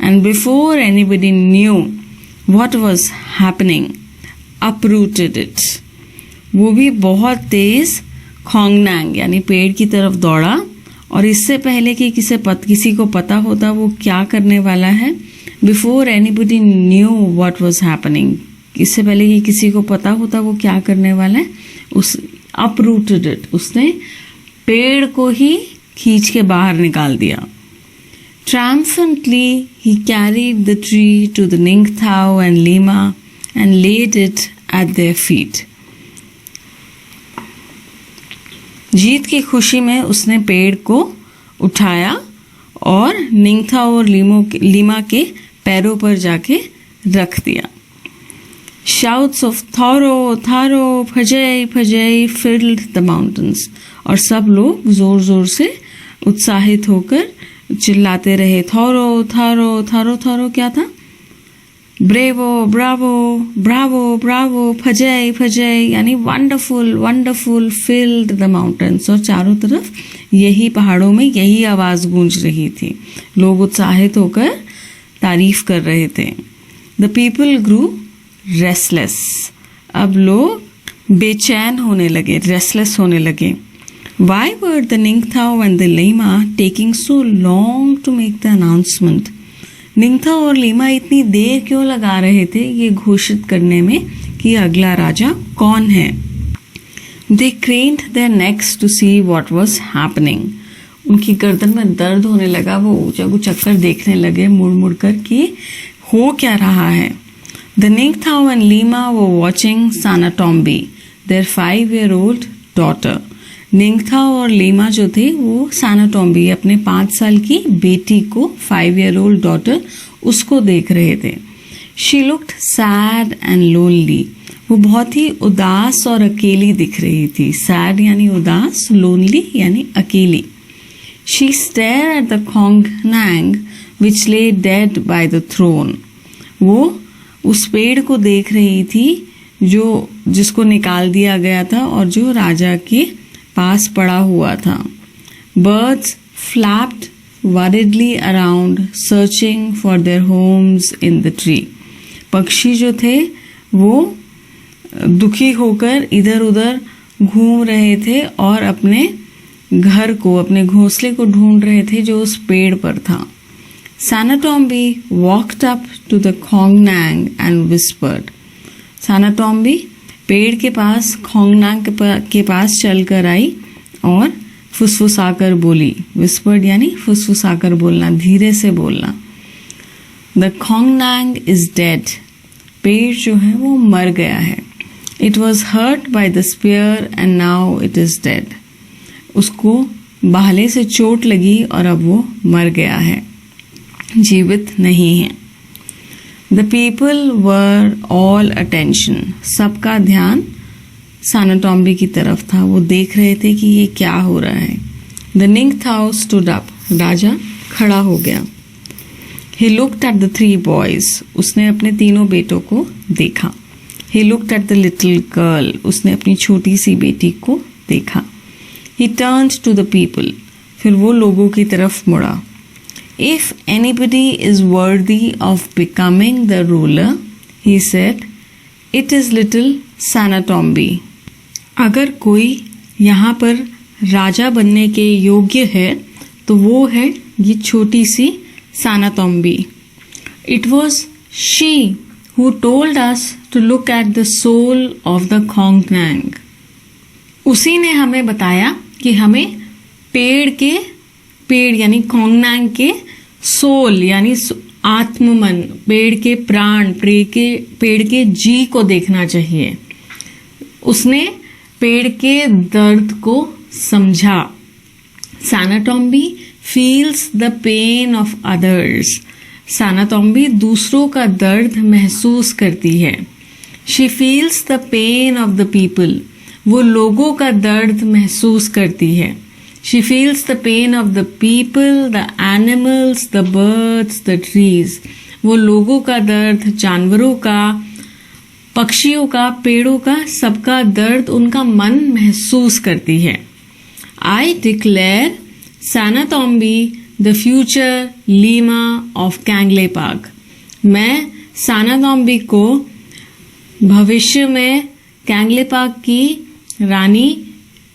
and before anybody knew what was happening, uprooted it. वो भी बहुत तेज खोंगनांग यानी पेड़ की तरफ दौड़ा और इससे पहले कि किसी को पता होता वो क्या करने वाला है, before anybody knew what was happening, इससे पहले कि किसी को पता होता वो क्या करने वाला है, उस uprooted it, उसने पेड़ को ही खींच के बाहर निकाल दिया. Triumphantly, he carried the tree to the Ningthao and Lima and laid it at their feet. जीत की खुशी में उसने पेड़ को उठाया और निंगथाओ और लीमा के पैरों पर जाके रख दिया. Shouts of Tharo, Tharo, Fajay, Fajay filled the mountains. और सब लोग जोर जोर से उत्साहित होकर चिल्लाते रहे. थोरो थारो थारो थारो क्या था? ब्रेवो ब्रावो ब्रावो ब्रावो फजय फजय यानी wonderful wonderful filled the mountains. और चारों तरफ यही पहाड़ों में यही आवाज गूंज रही थी. लोग उत्साहित होकर तारीफ कर रहे थे. The people grew restless. अब लोग बेचैन होने लगे, रेस्टलेस होने लगे. Why were the Ningthao and the Lima taking so long to make the announcement? निंगथाओ और लीमा इतनी देर क्यों लगा रहे थे ये घोषित करने में कि अगला राजा कौन है? They craned their necks to see what was happening. उनकी गर्दन में दर्द होने लगा, वो जगह चक्कर देखने लगे मुड़ मुड़ कर कि हो क्या रहा है. The Ningthao and Lima were watching Sanatombi, their 5-year-old daughter. निंगथाओ और लीमा जो थे वो सानाटोम्बी अपने 5 साल की बेटी को 5-year-old डॉटर उसको देख रहे थे. She looked sad and lonely. वो बहुत ही उदास और अकेली दिख रही थी. सैड यानी उदास, लोनली यानी अकेली. She stare at the Khongnang which lay dead by the throne. वो उस पेड़ को देख रही थी जिसको निकाल दिया गया था और जो राजा के पास पड़ा हुआ था. Birds flapped worriedly around, searching for their homes in the tree. पक्षी जो थे वो दुखी होकर इधर उधर घूम रहे थे और अपने घर को, अपने घोंसले को ढूंढ रहे थे जो उस पेड़ पर था. Sanatombi walked up to the Khongnang and whispered. Sanatombi पेड़ के पास, खोंगनांग के पास चलकर आई और फुसफुसाकर बोली. Whispered यानी फुसफुसाकर बोलना, धीरे से बोलना. The Khongnang is dead. पेड़ जो है वो मर गया है. It was hurt by the spear and now it is dead. उसको भाले से चोट लगी और अब वो मर गया है, जीवित नहीं है. The people were all attention. सबका ध्यान सानाटोम्बी की तरफ था. वो देख रहे थे कि ये क्या हो रहा है. The Ningthao stood up. राजा खड़ा हो गया. He looked at the 3 boys. उसने अपने तीनों बेटों को देखा. He looked at the little girl. उसने अपनी छोटी सी बेटी को देखा. He turned to the people. फिर वो लोगों की तरफ मुड़ा. If anybody is worthy of becoming the ruler, he said, it is little Sanatombi. अगर कोई यहाँ पर राजा बनने के योग्य है तो वो है ये छोटी सी Sanatombi. It was she who told us to look at the soul of the Khongnang. उसी ने हमें बताया कि हमें पेड़ यानी खोंगनांग के सोल यानी आत्ममन, पेड़ के प्राण, पेड़ के जी को देखना चाहिए. उसने पेड़ के दर्द को समझा. Sanatombi feels the pain of others. Sanatombi दूसरों का दर्द महसूस करती है. She feels the pain of the people. वो लोगों का दर्द महसूस करती है. She feels the pain of the people, the animals, the birds, the trees. वो लोगों का दर्द, जानवरों का, पक्षियों का, पेड़ों का, सबका दर्द उनका मन महसूस करती है. I declare Sanatombi the future Lima of Kangleipak. मैं Sanatombi को भविष्य में कैंगलेपाक की रानी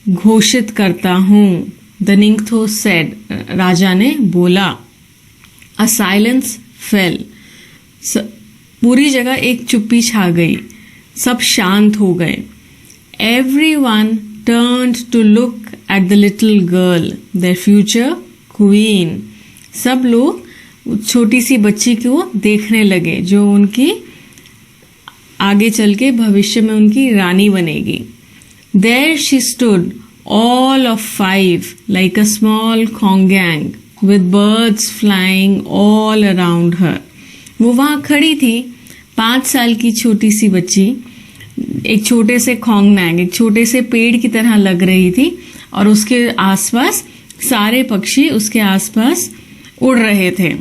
घोषित करता हूँ. The निंगथो said. राजा ने बोला. A silence fail. पूरी जगह एक चुप्पी छा गई. सब शांत हो गए. Everyone turned to look at the little girl, their future queen. सब लोग छोटी सी बच्ची को देखने लगे जो उनकी आगे चल के भविष्य में उनकी रानी बनेगी. There she stood, all of 5, like a small Khongang, with birds flying all around her. वो वहाँ खड़ी थी, 5 साल की छोटी सी बच्ची, एक छोटे से खोंगनांग, एक छोटे से पेड़ की तरह लग रही थी और उसके आसपास सारे पक्षी उसके आसपास उड़ रहे थे.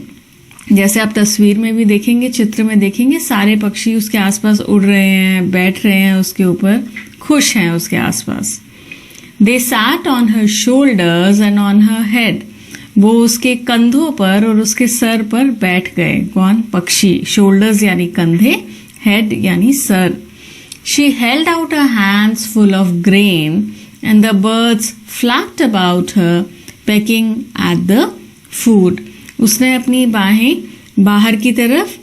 जैसे आप तस्वीर में भी देखेंगे, चित्र में देखेंगे, सारे पक्षी उसके आसपास उड़ रहे हैं, बैठ रहे हैं उसके ऊपर, खुश हैं उसके आसपास. They sat on her shoulders and on her head. वो उसके कंधों पर और उसके सर पर बैठ गए. कौन? पक्षी. Shoulders यानी कंधे, head यानी sir. She held out her hands full of grain and the birds flapped about her, pecking at the food. उसने अपनी बाहें बाहर की तरफ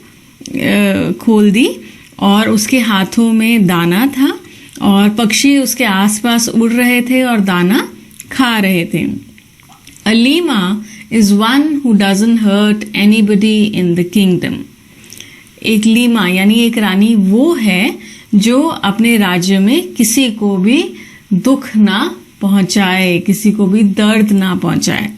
खोल दी और उसके हाथों में दाना था और पक्षी उसके आसपास उड़ रहे थे और दाना खा रहे थे. A lima is one who doesn't hurt anybody in the kingdom. एक लीमा यानी एक रानी वो है जो अपने राज्य में किसी को भी दुख ना पहुंचाए, किसी को भी दर्द ना पहुंचाए.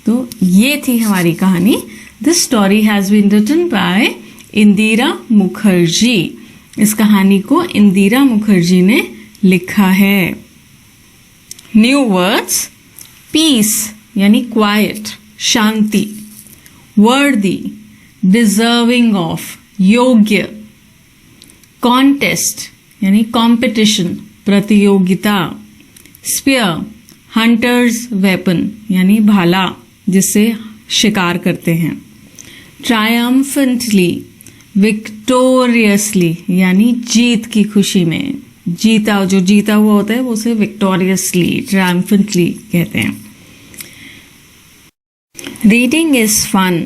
तो ये थी हमारी कहानी. This story has been written by Indira Mukherjee. इस कहानी को इंदिरा मुखर्जी ने लिखा है. New words. पीस यानी क्वाइट, शांति. वर्दी, डिजर्विंग ऑफ, योग्य. कॉन्टेस्ट यानी कॉम्पिटिशन, प्रतियोगिता. स्पीयर, हंटर्स वेपन यानी भाला जिससे शिकार करते हैं. ट्रायम्फेंटली, विक्टोरियसली यानी जीत की खुशी में, जो जीता हुआ होता है वो उसे विक्टोरियसली, ट्रायम्फेंटली कहते हैं। Reading is fun.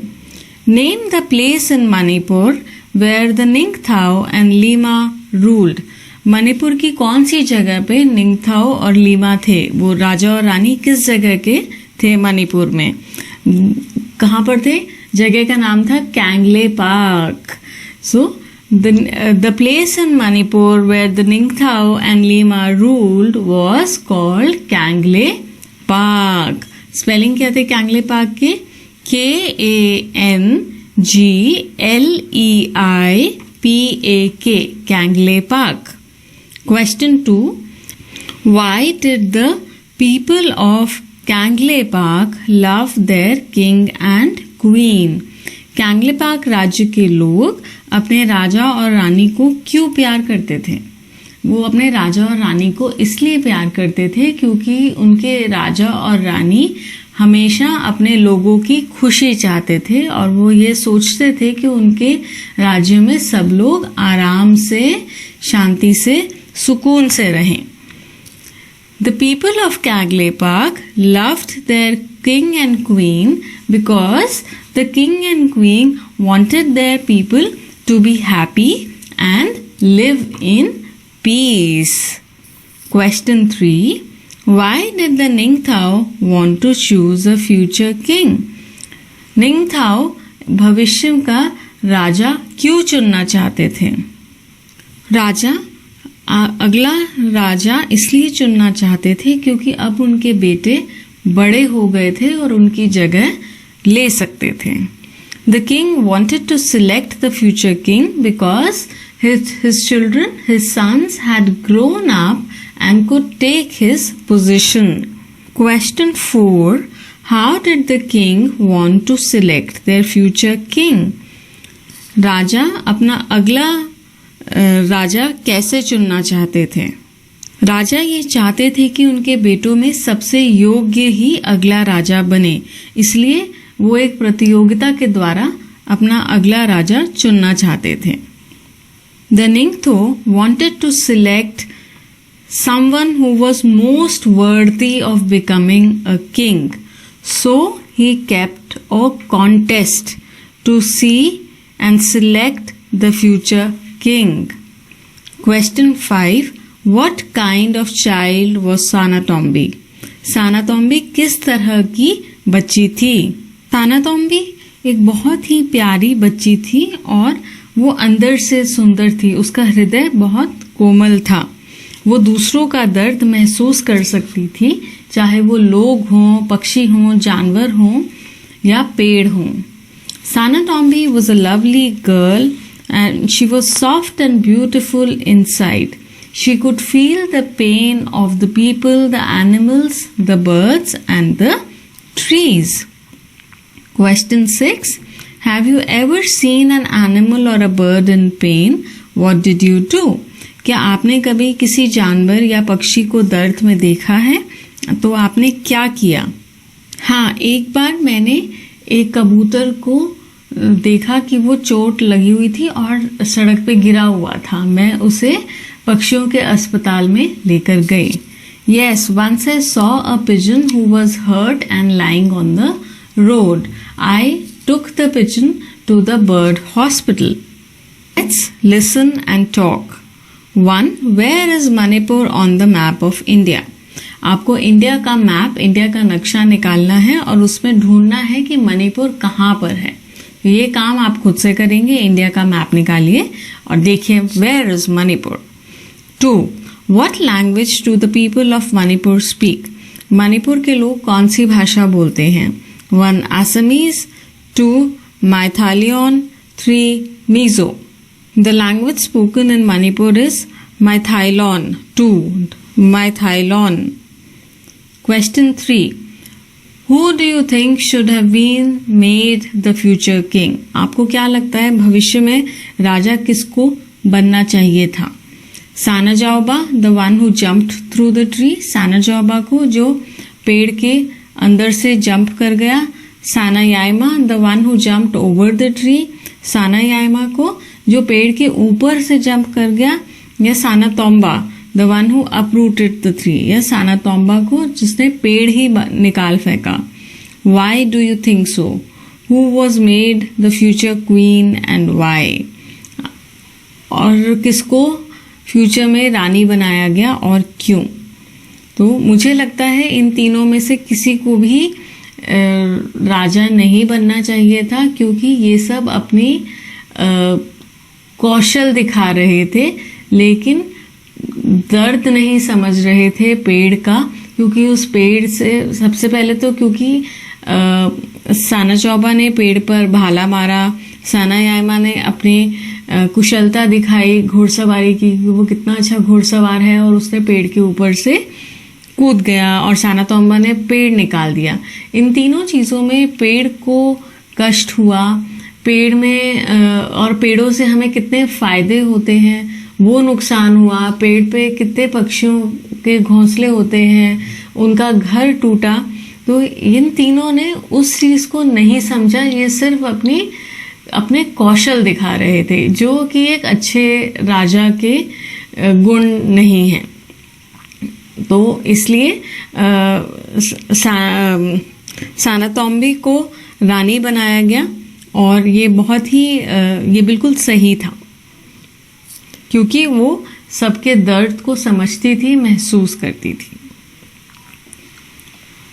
Name the place in Manipur where the Ningthou and Leima ruled. Manipur की कौन सी जगह पे निंगथाओ और लीमा थे? वो राजा और रानी किस जगह के थे मणिपुर में? कहाँ पर थे? जगह का नाम था Kangleipak. So the place in Manipur where the Ningthao and Lima ruled was called Kangle Park. Spelling क्या थे कैंगले पार्क के? KANGLEIPAK, Kangleipak. Question 2. Why did the people of Kangle Park love their king and queen? Kangleipak राज्य के लोग अपने राजा और रानी को क्यों प्यार करते थे? वो अपने राजा और रानी को इसलिए प्यार करते थे क्योंकि उनके राजा और रानी हमेशा अपने लोगों की खुशी चाहते थे और वो ये सोचते थे कि उनके राज्य में सब लोग आराम से, शांति से, सुकून से रहें। The people of Kangle Park loved their king and queen because the king and queen wanted their people to be happy and live in peace. Question 3. Why did the Ningthao want to choose a future king? Ningthao भविष्य का राजा क्यों चुनना चाहते थे? अगला राजा इसलिए चुनना चाहते थे क्योंकि अब उनके बेटे बड़े हो गए थे और उनकी जगह ले सकते थे। The king wanted to select the future king because his children, his sons had grown up and could take his position. Question 4. How did the king want to select their future king? राजा अपना अगला राजा कैसे चुनना चाहते थे? राजा ये चाहते थे कि उनके बेटों में सबसे योग्य ही अगला राजा बने, इसलिए वो एक प्रतियोगिता के द्वारा अपना अगला राजा चुनना चाहते थे। The Ningtho wanted to select someone who was most worthy of becoming a king, so he kept a contest to see and select the future king. Question 5. What kind of child was Sanatombi? सानातोम्बी किस तरह की बच्ची थी? सानातोम्बी एक बहुत ही प्यारी बच्ची थी और वो अंदर से सुंदर थी। उसका हृदय बहुत कोमल था। वो दूसरों का दर्द महसूस कर सकती थी, चाहे वो लोग हों, पक्षी हों, जानवर हों या पेड़ हों। Sanatombi was a lovely girl and she was soft and beautiful inside. She could feel the pain of the people, the animals, the birds and the trees. Question 6. Have you ever seen an animal or a bird in pain? What did you do? क्या आपने कभी किसी जानवर या पक्षी को दर्द में देखा है? तो आपने क्या किया? हाँ, एक बार मैंने एक कबूतर को देखा कि वो चोट लगी हुई थी और सड़क पे गिरा हुआ था। मैं उसे पक्षियों के अस्पताल में लेकर गई। Yes, once I saw a pigeon who was hurt and lying on the road. I took the pigeon to the bird hospital. Let's listen and talk. 1. Where is Manipur on the map of India? आपको India का map, India का नक्शा निकालना है और उसमें ढूंढना है कि मणिपुर कहाँ पर है। ये काम आप खुद से करेंगे। इंडिया का मैप निकालिए और देखिए where is Manipur. 2. What language do the people of Manipur speak? Manipur के लोग कौन सी भाषा बोलते हैं? 1. Assamese, 2. Maithilion, 3. Mizo. The language spoken in Manipur is Maithilon. 2. Maithilon. Question 3. Who do you think should have been made the future king? आपको क्या लगता है भविष्य में राजा किसको बनना चाहिए था? Sanajaoba, the one who jumped through the tree. Sanajaoba को जो पेड़ के अंदर से जंप कर गया। सानायामा, the one who jumped over the tree. सानायामा को जो पेड़ के ऊपर से जंप कर गया, या Sanatomba the one who uprooted the tree, या सानातोम्बा को जिसने पेड़ ही निकाल फेंका. Why do you think so? Who was made the future queen and why? और किसको फ्यूचर में रानी बनाया गया और क्यों? तो मुझे लगता है इन तीनों में से किसी को भी राजा नहीं बनना चाहिए था, क्योंकि ये सब अपनी कौशल दिखा रहे थे, लेकिन दर्द नहीं समझ रहे थे पेड़ का. क्योंकि उस पेड़ से सबसे पहले तो क्योंकि साना चौबा ने पेड़ पर भाला मारा, साना यायमा ने अपनी कुशलता दिखाई घुड़सवारी की, वो कितना अच्छा घुड़सवार है, और उसने पेड़ के ऊपर से कूद गया, और सानातोम्बा ने पेड़ निकाल दिया. इन तीनों चीज़ों में पेड़ को कष्ट हुआ, पेड़ में और पेड़ों से हमें कितने फायदे होते हैं वो नुकसान हुआ, पेड़ पे कितने पक्षियों के घोंसले होते हैं, उनका घर टूटा. तो इन तीनों ने उस चीज़ को नहीं समझा, ये सिर्फ अपने कौशल दिखा रहे थे, जो कि एक अच्छे राजा के गुण नहीं हैं. तो इसलिए सानातोम्बी को रानी बनाया गया, और ये बहुत ही ये बिल्कुल सही था, क्योंकि वो सबके दर्द को समझती थी, महसूस करती थी.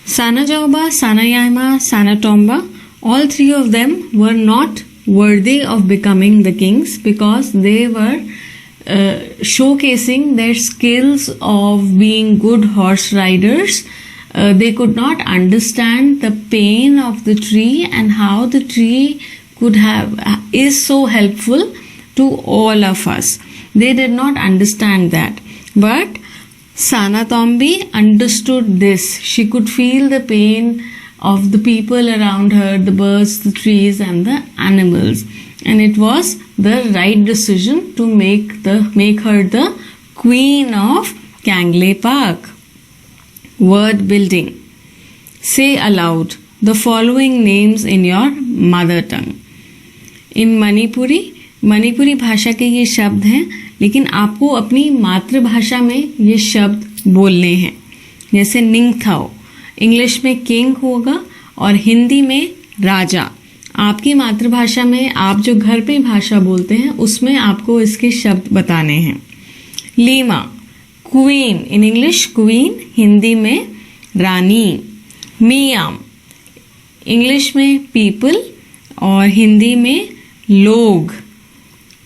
साना चौबा, साना यायमा, सानातोम्बा, all three of them were not worthy of becoming the kings, because they were showcasing their skills of being good horse riders. They could not understand the pain of the tree and how the tree is so helpful to all of us. They did not understand that. But Sanatombi understood this. She could feel the pain of the people around her, the birds, the trees, and the animals. And it was the right decision to make her the queen of Kanglei Park. Word building. Say aloud the following names in your mother tongue. In Manipuri भाषा के ये शब्द हैं, लेकिन आपको अपनी मातृभाषा में ये शब्द बोलने हैं. जैसे निंगथाओ इंग्लिश में किंग होगा, और हिंदी में राजा. आपकी मातृभाषा में आप जो घर पे भाषा बोलते हैं उसमें आपको इसके शब्द बताने हैं. Lima queen, in English queen, Hindi में रानी. मियाम इंग्लिश में पीपल और हिंदी में लोग.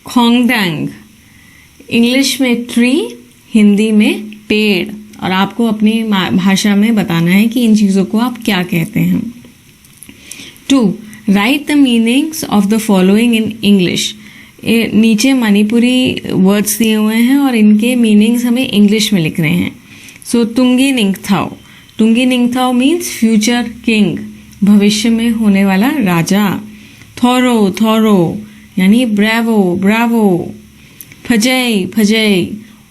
खोंगडांग इंग्लिश में ट्री, हिंदी में पेड़. और आपको अपनी भाषा में बताना है कि इन चीज़ों को आप क्या कहते हैं. 2. Right the meanings of the following in English. नीचे मणिपुरी वर्ड्स दिए हुए हैं और इनके मीनिंग्स हमें इंग्लिश में लिख रहे हैं. सो टुंगी निंगथाओ मीन्स फ्यूचर किंग, भविष्य में होने वाला राजा. थोरो यानी ब्रावो. फजय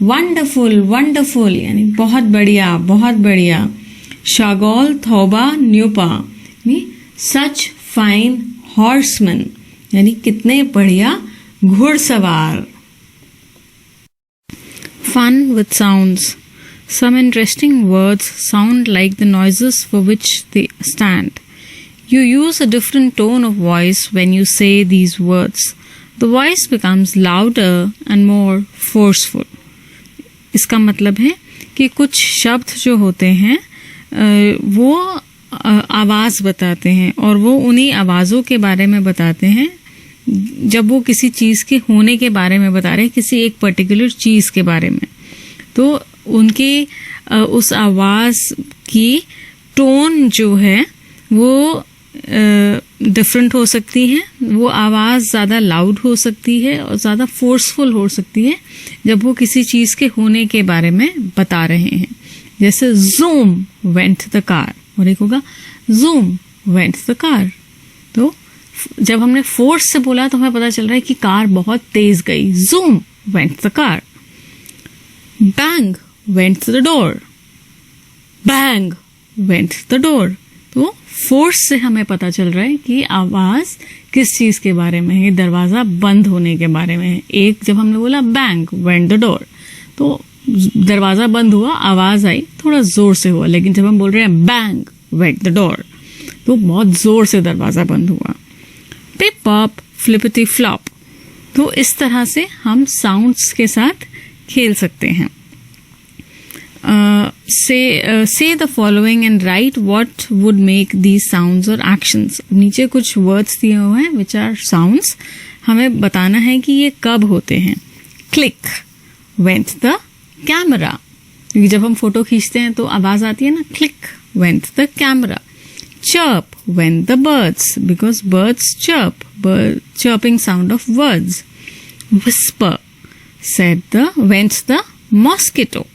वंडरफुल यानी बहुत बढ़िया. शागोल थोबा न्यूपा यानी सच फाइन हॉर्समैन, यानी कितने बढ़िया घुड़सवार. Fun with sounds. Some interesting words sound like the noises for which they stand. You use a different tone of voice when you say these words. The voice becomes louder and more forceful. इसका मतलब है कि कुछ शब्द जो होते हैं वो आवाज़ बताते हैं, और वो उन्हीं आवाज़ों के बारे में बताते हैं जब वो किसी चीज़ के होने के बारे में बता रहे हैं, किसी एक पर्टिकुलर चीज़ के बारे में. तो उनके उस आवाज़ की टोन जो है वो डिफरेंट हो सकती है. वो आवाज़ ज़्यादा लाउड हो सकती है और ज़्यादा फोर्सफुल हो सकती है जब वो किसी चीज़ के होने के बारे में बता रहे हैं. जैसे ज़ूम वेंट द कार, और एक होगा ज़ूम वेंट द कार. तो जब हमने फोर्स से बोला तो हमें पता चल रहा है कि कार बहुत तेज गई. Zoom went the car. Bang went the door. Bang went the door. तो फोर्स से हमें पता चल रहा है कि आवाज किस चीज के बारे में है, दरवाजा बंद होने के बारे में है। एक जब हमने बोला बैंग वेंट द डोर, तो दरवाजा बंद हुआ, आवाज आई, थोड़ा जोर से हुआ। लेकिन जब हम बोल रहे हैं बैंग वेंट द डोर, तो बहुत जोर से दरवाजा बंद हुआ। पिप पॉप फ्लिपिटी फ्लॉप, तो इस तरह से हम साउंड्स के साथ खेल सकते हैं। say the following and write what would make these sounds or actions. नीचे कुछ words दिए हुए हैं which are sounds. हमें बताना है कि ये कब होते हैं। Click went the camera, क्योंकि जब हम फोटो खींचते हैं तो आवाज आती है ना, click went the camera. Chirp went the birds, because birds chirp, chirping sound of birds. Whisper went the mosquito.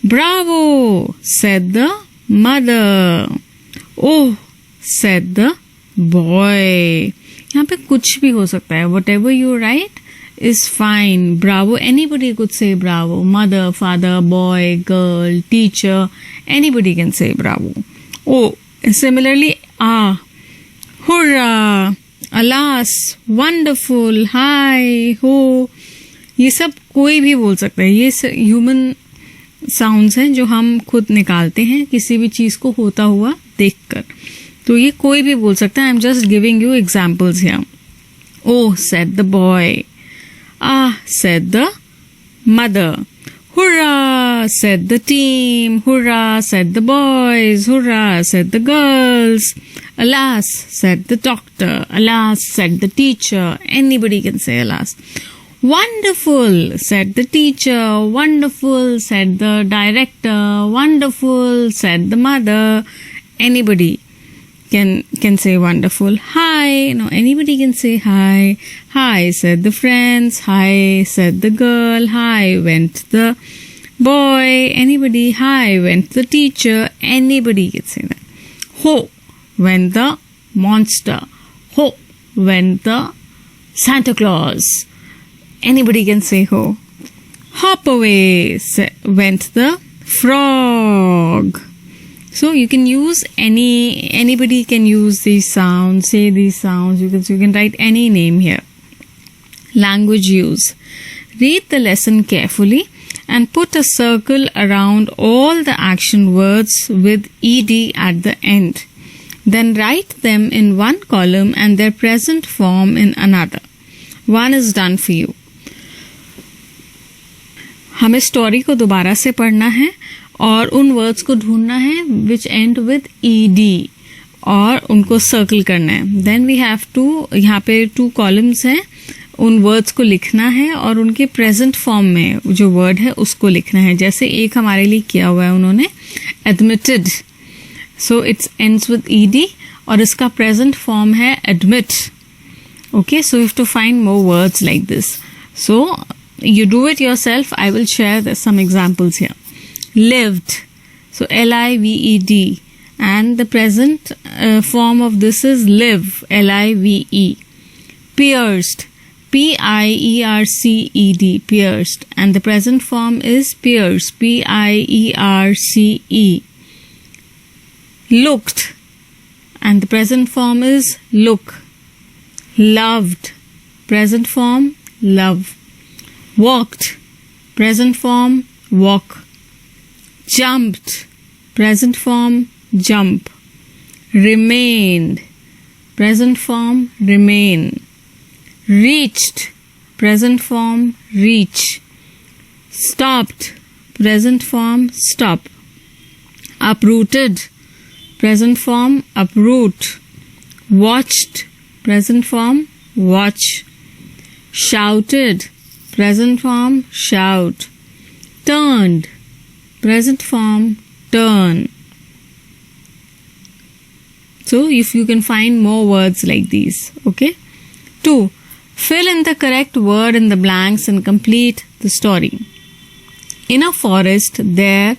Bravo, said the mother. Oh, said the boy. यहाँ पे कुछ भी हो सकता है. Whatever you write is fine. Bravo, anybody could say bravo. Mother, father, boy, girl, teacher, anybody can say bravo. Oh, similarly, hurrah, alas, wonderful, hi, ho. ये सब कोई भी बोल सकता है. ये ह्यूमन साउंड्स हैं जो हम खुद निकालते हैं किसी भी चीज को होता हुआ देखकर. तो ये कोई भी बोल सकता है. I am just giving you examples here. Oh said the boy. Said the mother. Hurrah said the team. Hurrah said the boys. Hurrah said the girls. Alas said the doctor. Alas said the teacher. Anybody can say alas. Wonderful, said the teacher. Wonderful, said the director. Wonderful, said the mother. Anybody can say wonderful. Hi, no, anybody can say hi. Hi, said the friends. Hi, said the girl. Hi, went the boy. Anybody. Hi, went the teacher. Anybody can say that. Ho, went the monster. Ho, went the Santa Claus. Anybody can say ho. Hop away, went the frog. So you can use anybody can use these sounds, say these sounds. You can write any name here. Language use. Read the lesson carefully and put a circle around all the action words with ed at the end. Then write them in one column and their present form in another. One is done for you. हमें story को दोबारा से पढ़ना है और उन words को ढूंढना है विच एंड विद ईडी और उनको सर्कल करना है. देन वी हैव टू, यहाँ पे 2 कॉलम्स हैं, उन वर्ड्स को लिखना है और उनके प्रेजेंट फॉर्म में जो वर्ड है उसको लिखना है. जैसे एक हमारे लिए किया हुआ है उन्होंने, admitted. So it's ends with ED और इसका प्रेजेंट फॉर्म है admit. Okay, so you have to find more words like this. So you do it yourself. I will share some examples here. Lived, so lived, and the present form of this is live, live. Pierced, pierced, pierced, and the present form is pierce, pierce. Looked, and the present form is look. Loved, present form love. Walked, present form walk. Jumped, present form jump. Remained, present form remain. Reached, present form reach. Stopped, present form stop. Uprooted, present form uproot. Watched, present form watch. Shouted, present form shout. Turned, present form turn. So if you can find more words like these. Okay. 2. Fill in the correct word in the blanks and complete the story. In a forest there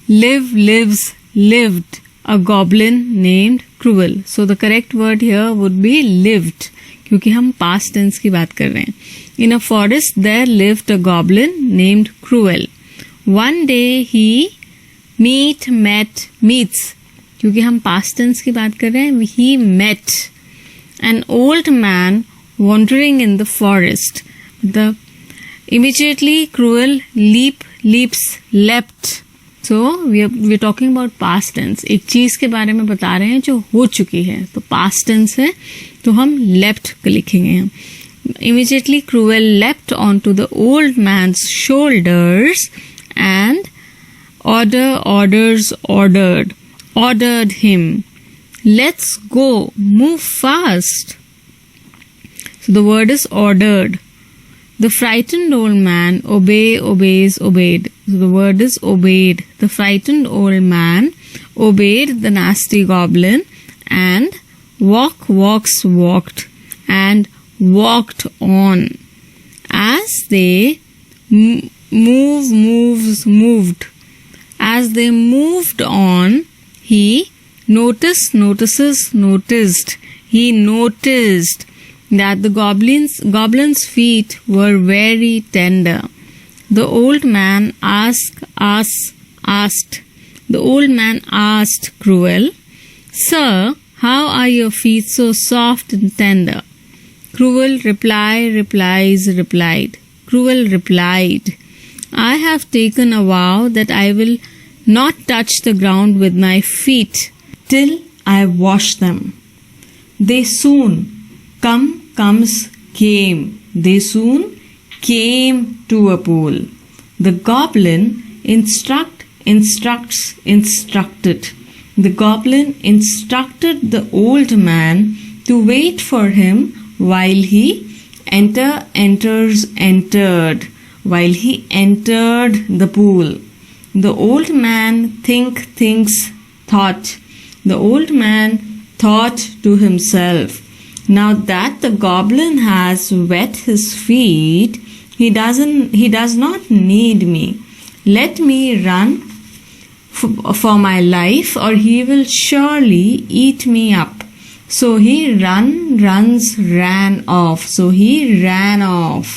lives lived a goblin named Cruel. So the correct word here would be lived, क्योंकि हम past tense की बात कर रहे हैं. In a forest there lived a goblin named Cruel. One day he meets क्योंकि हम past tense की बात कर रहे हैं. He met an old man wandering in the forest. The immediately cruel leaps leapt. So we're talking about past tense. एक चीज के बारे में बता रहे हैं जो हो चुकी है, तो past tense है, तो हम leapt लिखेंगे. Immediately cruel leapt onto the old man's shoulders and ordered him. Let's go, move fast. So the word is ordered. The frightened old man obeyed. So the word is obeyed. The frightened old man obeyed the nasty goblin and walked and walked on. As they moved. As they moved on, he noticed that the goblin's feet were very tender. The old man asked Cruel, "Sir, how are your feet so soft and tender?" Cruel replied, "I have taken a vow that I will not touch the ground with my feet till I wash them. They soon came to a pool. The goblin instructed. The goblin instructed the old man to wait for him while he entered the pool. The old man thought to himself, "Now that the goblin has wet his feet, he does not need me. Let me run for my life, or he will surely eat me up." So he ran off.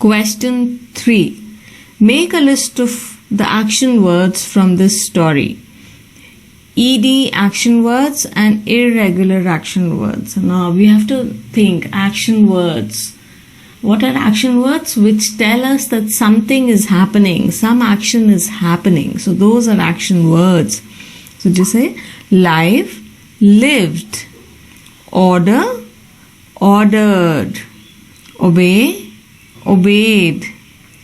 Question 3. Make a list of the action words from this story. ED action words and irregular action words. Now we have to think action words. What are action words? Which tell us that something is happening, some action is happening. So those are action words. So just say live, lived, order, ordered, obey, obeyed,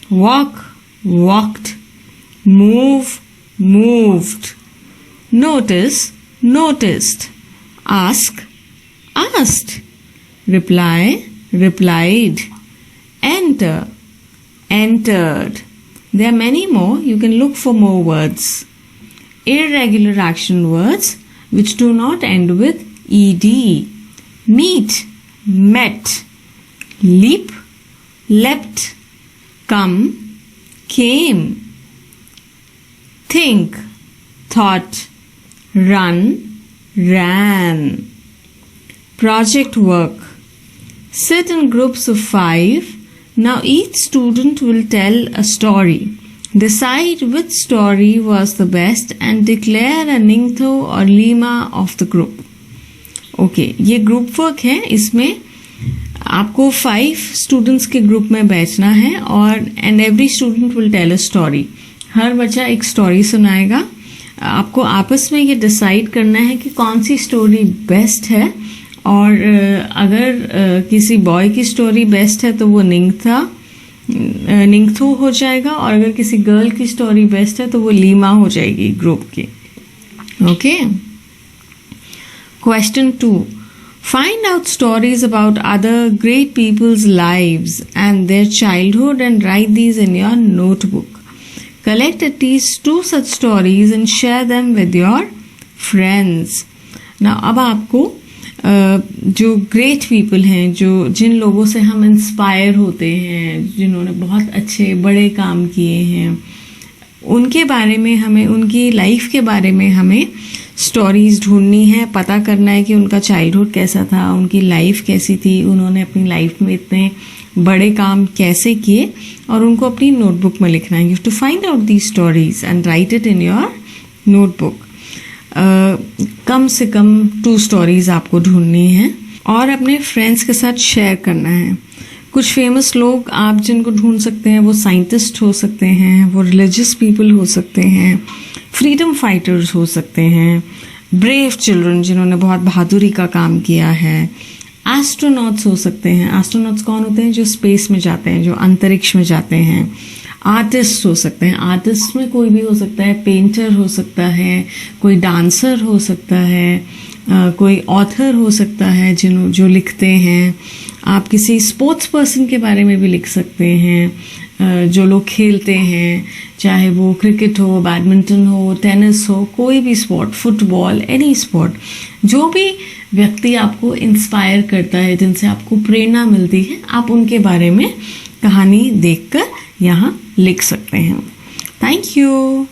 walk, walked, move, moved, notice, noticed, ask, asked, reply, replied, enter, entered. There are many more. You can look for more words. Irregular action words which do not end with ed. Meet, met, leap, leapt, come, came, think, thought, run, ran. Project work. Sit in groups of 5. Now each student will tell a story. Decide which story was the best and declare a Ningtho or Lima of the group. Okay, ये group work है. इसमें आपको 5 students के group में बैठना है और and every student will tell a story. हर बच्चा एक स्टोरी सुनाएगा. आपको आपस में ये डिसाइड करना है कि कौन सी स्टोरी बेस्ट है. और अगर किसी बॉय की स्टोरी बेस्ट है तो वो निंगथो हो जाएगा, और अगर किसी गर्ल की स्टोरी बेस्ट है तो वो लीमा हो जाएगी ग्रुप की. Okay. Question 2. Find out stories about other great people's lives and their childhood and write these in your notebook. Collect at least 2 such stories and share them with your friends. Now, अब आपको जो great people हैं, जिन लोगों से हम inspire होते हैं, जिन्होंने बहुत अच्छे बड़े काम किए हैं, उनके बारे में हमें, उनकी लाइफ के बारे में हमें स्टोरीज ढूंढनी है. पता करना है कि उनका चाइल्डहुड कैसा था, उनकी लाइफ कैसी थी, उन्होंने अपनी लाइफ में इतने बड़े काम कैसे किए, और उनको अपनी नोटबुक में लिखना है. You have to find out these stories and write it in your notebook. कम से कम 2 स्टोरीज आपको ढूंढनी है और अपने फ्रेंड्स के साथ शेयर करना है। कुछ फेमस लोग आप जिनको ढूंढ सकते हैं वो साइंटिस्ट हो सकते हैं, वो रिलीजियस पीपल हो सकते हैं, फ्रीडम फाइटर्स हो सकते हैं, ब्रेव चिल्ड्रन जिन्होंने बहुत बहादुरी का काम किया है, एस्ट्रोनॉट्स हो सकते हैं। एस्ट्रोनॉट्स कौन होते हैं? जो स्पेस में जाते हैं, जो अंतरिक्ष में जाते हैं। आर्टिस्ट हो सकते हैं, आर्टिस्ट में कोई भी हो सकता है, पेंटर हो सकता है, कोई डांसर हो सकता है, कोई ऑथर हो सकता है जो लिखते हैं। आप किसी स्पोर्ट्स पर्सन के बारे में भी लिख सकते हैं, जो लोग खेलते हैं, चाहे वो क्रिकेट हो, बैडमिंटन हो, टेनिस हो, कोई भी स्पोर्ट, फुटबॉल, एनी स्पोर्ट। जो भी व्यक्ति आपको इंस्पायर करता है, जिनसे आपको प्रेरणा मिलती है, आप उनके बारे में कहानी देखकर यहाँ लिख सकते हैं। Thank you.